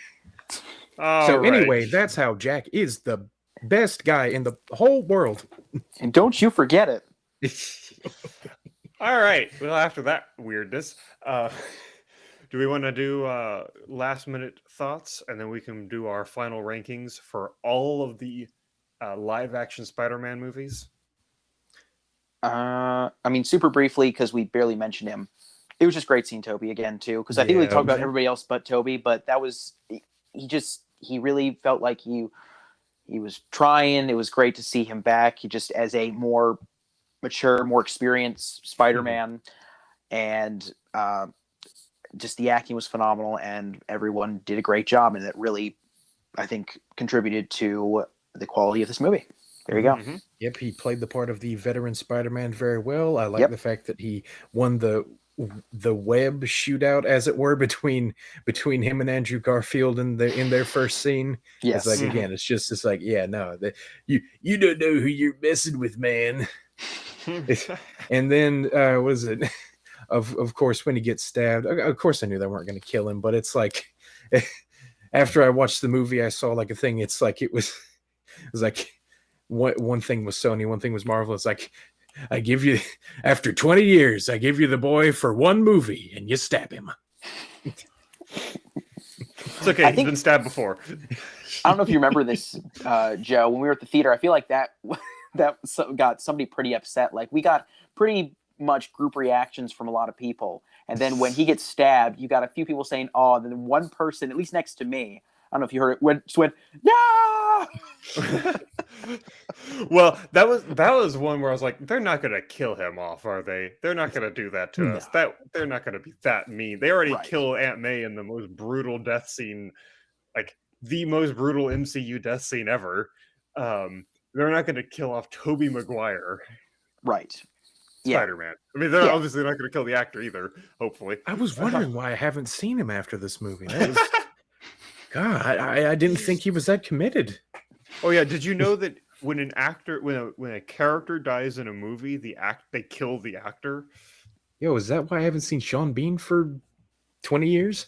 Anyway, that's how Jack is the best guy in the whole world. And don't you forget it. All right. Well, after that weirdness, do we want to do last minute thoughts, and then we can do our final rankings for all of the live action Spider-Man movies? I mean, super briefly, because we barely mentioned him. It was just great seeing Toby again too, because I think we talked about everybody else but Toby, but that was he really felt like he was trying. It was great to see him back. He just as a more mature, more experienced Spider-Man, and just the acting was phenomenal, and everyone did a great job, and it really, I think, contributed to the quality of this movie. There you go. Mm-hmm. Yep, he played the part of the veteran Spider-Man very well. I like the fact that he won the web shootout, as it were, between him and Andrew Garfield in their first scene. Yes. It's like, again, it's like, yeah, no, you don't know who you're messing with, man. And then what is it? Of course, when he gets stabbed, of course I knew they weren't going to kill him, but it's like after I watched the movie, I saw like a thing. It's like it was like one thing was Sony, one thing was Marvel. It's like, I give you, after 20 years, I give you the boy for one movie, and you stab him. It's okay. He's been stabbed before. I don't know if you remember this, Joe. When we were at the theater, I feel like that got somebody pretty upset. Like, we got pretty much group reactions from a lot of people, and then when he gets stabbed, you got a few people saying, "Oh," and then one person, at least next to me, I don't know if you heard it, went, "No!" Well, that was one where I was like, they're not going to kill him off, are they? They're not going to do that to us. They're not going to be that mean. They already kill Aunt May in the most brutal death scene, like the most brutal MCU death scene ever. They're not going to kill off Tobey Maguire, Right. Yeah. Spider-Man. I mean, they're obviously not going to kill the actor either. Hopefully. I was wondering why I haven't seen him after this movie. That was, God, I didn't think he was that committed. Oh yeah, did you know that when an actor, when a character dies in a movie, they kill the actor? Yo, is that why I haven't seen Sean Bean for 20 years?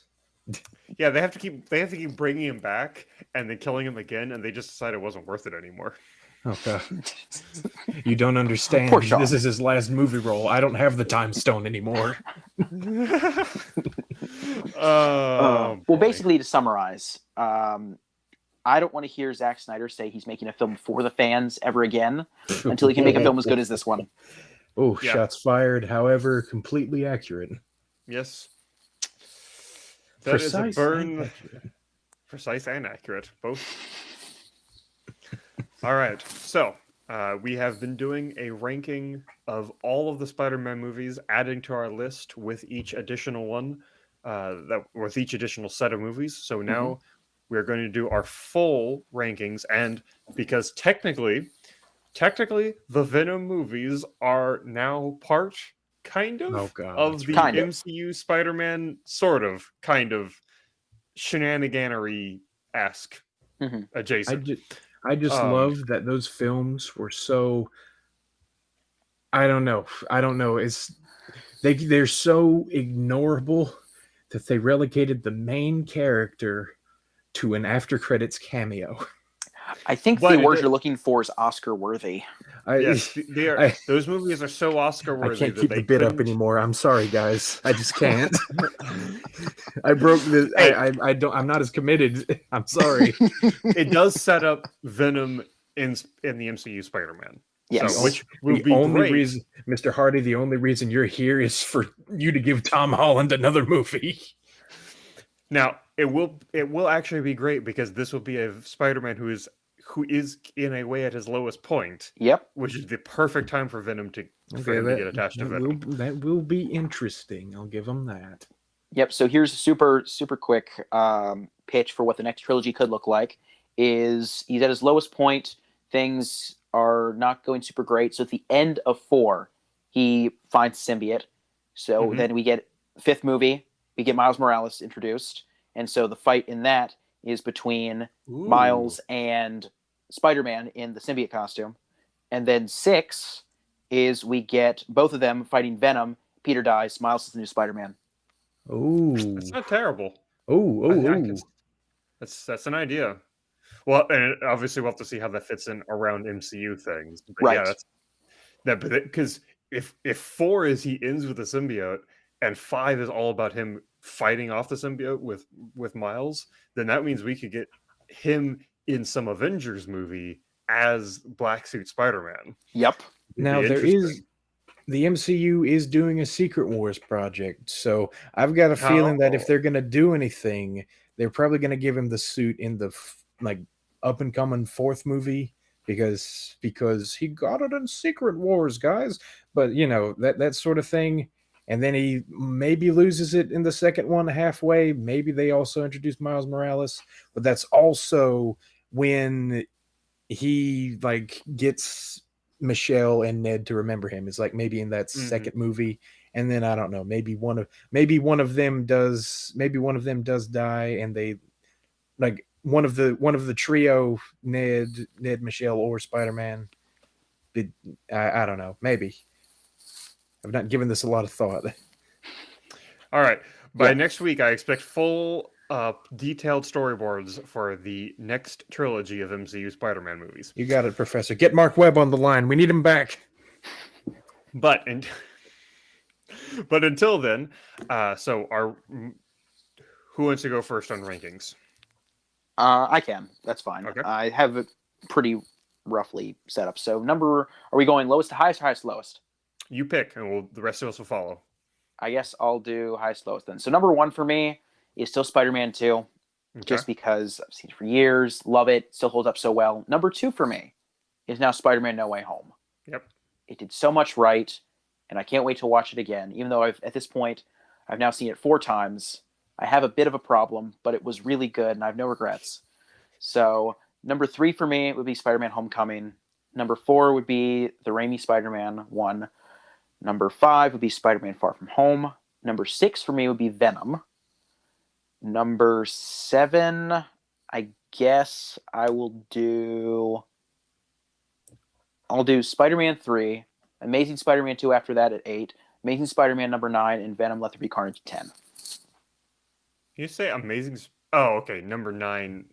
Yeah, they have to keep bringing him back and then killing him again, and they just decided it wasn't worth it anymore. Oh God, you don't understand. Poor Sean. This is his last movie role. I don't have the time stone anymore. Well, basically, to summarize, I don't want to hear Zack Snyder say he's making a film for the fans ever again until he can make a film as good as this one. Oh, yeah. Shots fired. However, completely accurate. Yes. That precise is a burn. And precise and accurate, both. All right. So we have been doing a ranking of all of the Spider-Man movies, adding to our list with each additional one, with each additional set of movies. So now we're going to do our full rankings, and because technically, the Venom movies are now part, kind of, of the MCU Spider-Man, kind of, shenaniganery-esque adjacent. I just love that those films were so. I don't know. They're so ignorable that they relegated the main character to an after credits cameo. I think the word you're looking for is Oscar worthy. Yes, those movies are so Oscar worthy. I can't keep the bit up anymore. I'm sorry, guys. I just can't. I broke the. I'm not as committed. I'm sorry. It does set up Venom in the MCU Spider-Man. Yes, so, which will the only reason, Mr. Hardy, the only reason you're here is for you to give Tom Holland another movie. Now, it will actually be great because this will be a Spider-Man who is in a way at his lowest point. Yep. Which is the perfect time for Venom to get attached to Venom. That will be interesting. I'll give him that. Yep. So here's a super quick pitch for what the next trilogy could look like. He's at his lowest point. Things are not going super great. So at the end of 4, he finds symbiote. So then we get 5th movie. We get Miles Morales introduced. And so the fight in that is between Miles and Spider-Man in the symbiote costume. And then 6 is we get both of them fighting Venom. Peter dies. Miles is the new Spider-Man. Oh, that's not terrible. That's an idea. Well, and obviously we'll have to see how that fits in around MCU things. But right. Yeah, because if 4 is he ends with a symbiote and 5 is all about him fighting off the symbiote with Miles, then that means we could get him in some Avengers movie as Black Suit Spider-Man. Yep. Now the MCU is doing a Secret Wars project, so I've got a feeling that if they're going to do anything, they're probably going to give him the suit in the up and coming 4th movie because he got it in Secret Wars, guys. But that sort of thing. And then he maybe loses it in the second one halfway. Maybe they also introduce Miles Morales, but that's also when he gets Michelle and Ned to remember him. It's maybe in that second movie, and then I don't know. Maybe one of them does die, and they one of the trio, Ned, Michelle, or Spider-Man. I don't know. Maybe. I've not given this a lot of thought. All right. By next week, I expect full, detailed storyboards for the next trilogy of MCU Spider-Man movies. You got it, Professor. Get Mark Webb on the line. We need him back. But until then, who wants to go first on rankings? I can. That's fine. Okay. I have it pretty roughly set up. So are we going lowest to highest or highest to lowest? You pick, and the rest of us will follow. I guess I'll do highest lowest then. So number 1 for me is still Spider-Man 2, just because I've seen it for years, love it, still holds up so well. Number 2 for me is now Spider-Man No Way Home. Yep. It did so much right, and I can't wait to watch it again. Even though at this point, I've now seen it 4 times. I have a bit of a problem, but it was really good, and I have no regrets. So Number 3 for me would be Spider-Man Homecoming. Number 4 would be the Raimi Spider-Man 1. Number 5 would be Spider-Man Far From Home. Number 6 for me would be Venom. Number 7, I guess I'll do Spider-Man 3, Amazing Spider-Man 2 after that at 8, Amazing Spider-Man number 9, and Venom Let There Be Carnage at 10. You say Amazing? Oh, okay. Number 9,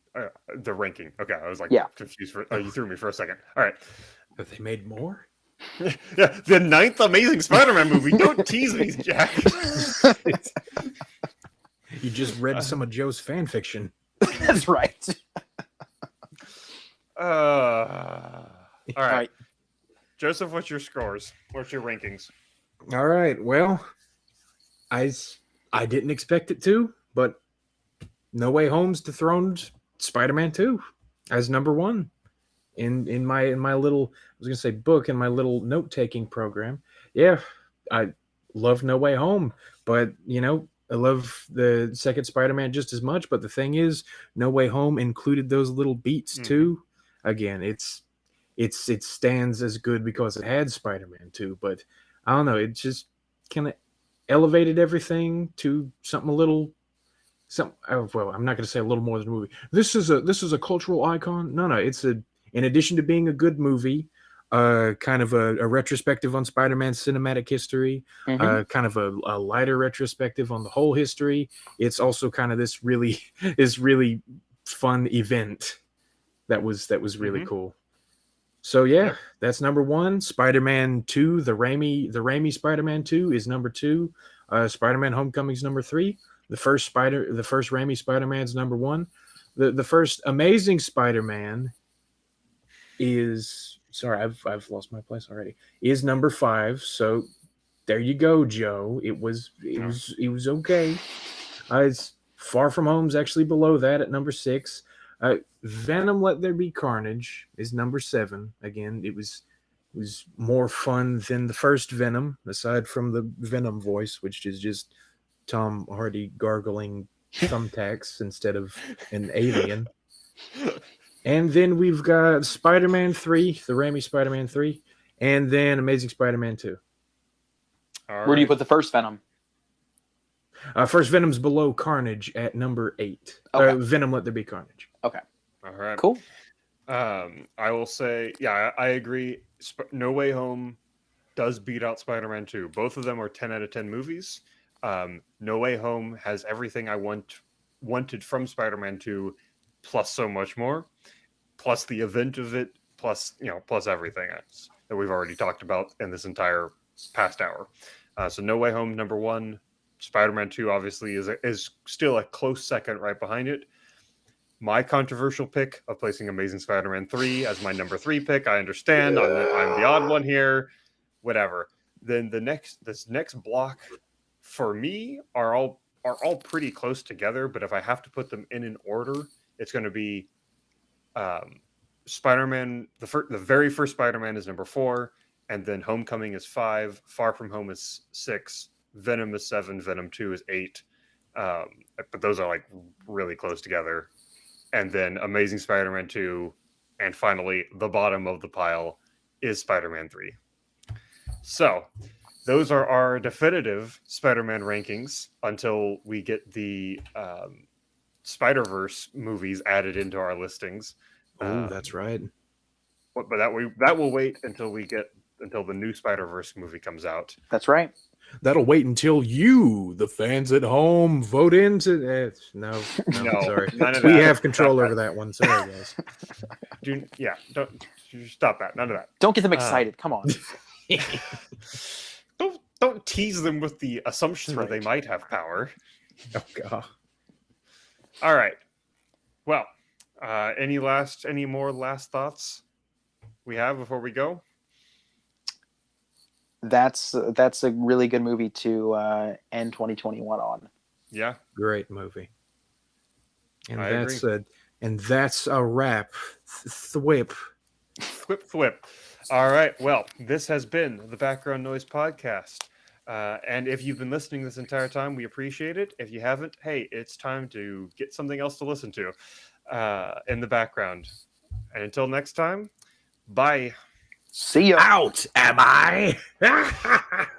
the ranking. Okay, I was like confused. You threw me for a second. All right. Have they made more? Yeah, the 9th Amazing Spider-Man movie. Don't tease me, Jack. You just read some of Joe's fan fiction. That's right. All right. Joseph, what's your scores? What's your rankings? All right. Well, I didn't expect it to, but No Way Home's dethroned Spider-Man 2 as number 1 in my little, I was gonna say book, in my little note-taking program. Yeah, I love No Way Home, but I love the second Spider-Man just as much. But the thing is, No Way Home included those little beats too. Again, it stands as good because it had Spider-Man 2, but I don't know, it just kind of elevated everything to something a little. Well, I'm not going to say a little more than a movie. This is a cultural icon. No, it's in addition to being a good movie, kind of a retrospective on Spider-Man's cinematic history, kind of a lighter retrospective on the whole history. It's also kind of this really fun event that was really cool. So yeah, that's number 1. Spider-Man 2, the Raimi Spider-Man 2 is number 2. Spider-Man Homecoming's number 3. The first Raimi Spider-Man's number 1. The first Amazing Spider-Man is, sorry, I've lost my place already, is number 5. So there you go, Joe. It was okay. It's Far From Home's actually below that at number 6. Venom Let There Be Carnage is number 7. Again, it was more fun than the first Venom, aside from the Venom voice, which is just Tom Hardy gargling thumbtacks instead of an alien. And then we've got Spider-Man 3, the Raimi Spider-Man 3, and then Amazing Spider-Man 2. Where do you put the first Venom? First Venom's below Carnage at number 8. Okay. Venom Let There Be Carnage. Okay. All right. Cool. I will say, I agree. No Way Home does beat out Spider-Man 2. Both of them are 10 out of 10 movies. No Way Home has everything I wanted from Spider-Man 2, plus so much more, plus the event of it, plus everything else that we've already talked about in this entire past hour. So No Way Home number 1. Spider-Man 2 obviously is still a close second right behind it. My controversial pick of placing Amazing Spider-Man 3 as my number 3 pick, I understand. I'm the odd one here. Whatever. Then this next block for me are all pretty close together, but if I have to put them in an order, it's going to be Spider-Man. The very first Spider-Man is number 4, and then Homecoming is 5. Far From Home is 6. Venom is 7. Venom 2 is 8. But those are like really close together. And then Amazing Spider-Man 2, and finally the bottom of the pile is Spider-Man 3. So those are our definitive Spider-Man rankings until we get the Spider-Verse movies added into our listings. Oh, that's right. But that will wait until the new Spider-Verse movie comes out. That's right. That'll wait until you, the fans at home, vote into. No, sorry. We have control over that one. Sorry, guys. Don't stop that. None of that. Don't get them excited. Come on. Don't tease them with the assumption that they might have power. Oh God. All right. Well, any more last thoughts we have before we go? That's a really good movie to end 2021 on. Yeah, great movie. And I agree. That's a wrap. Thwip. All right. Well, this has been the Background Noise Podcast. And if you've been listening this entire time, we appreciate it. If you haven't, hey, it's time to get something else to listen to in the background. And until next time, bye. See ya. Out, am I?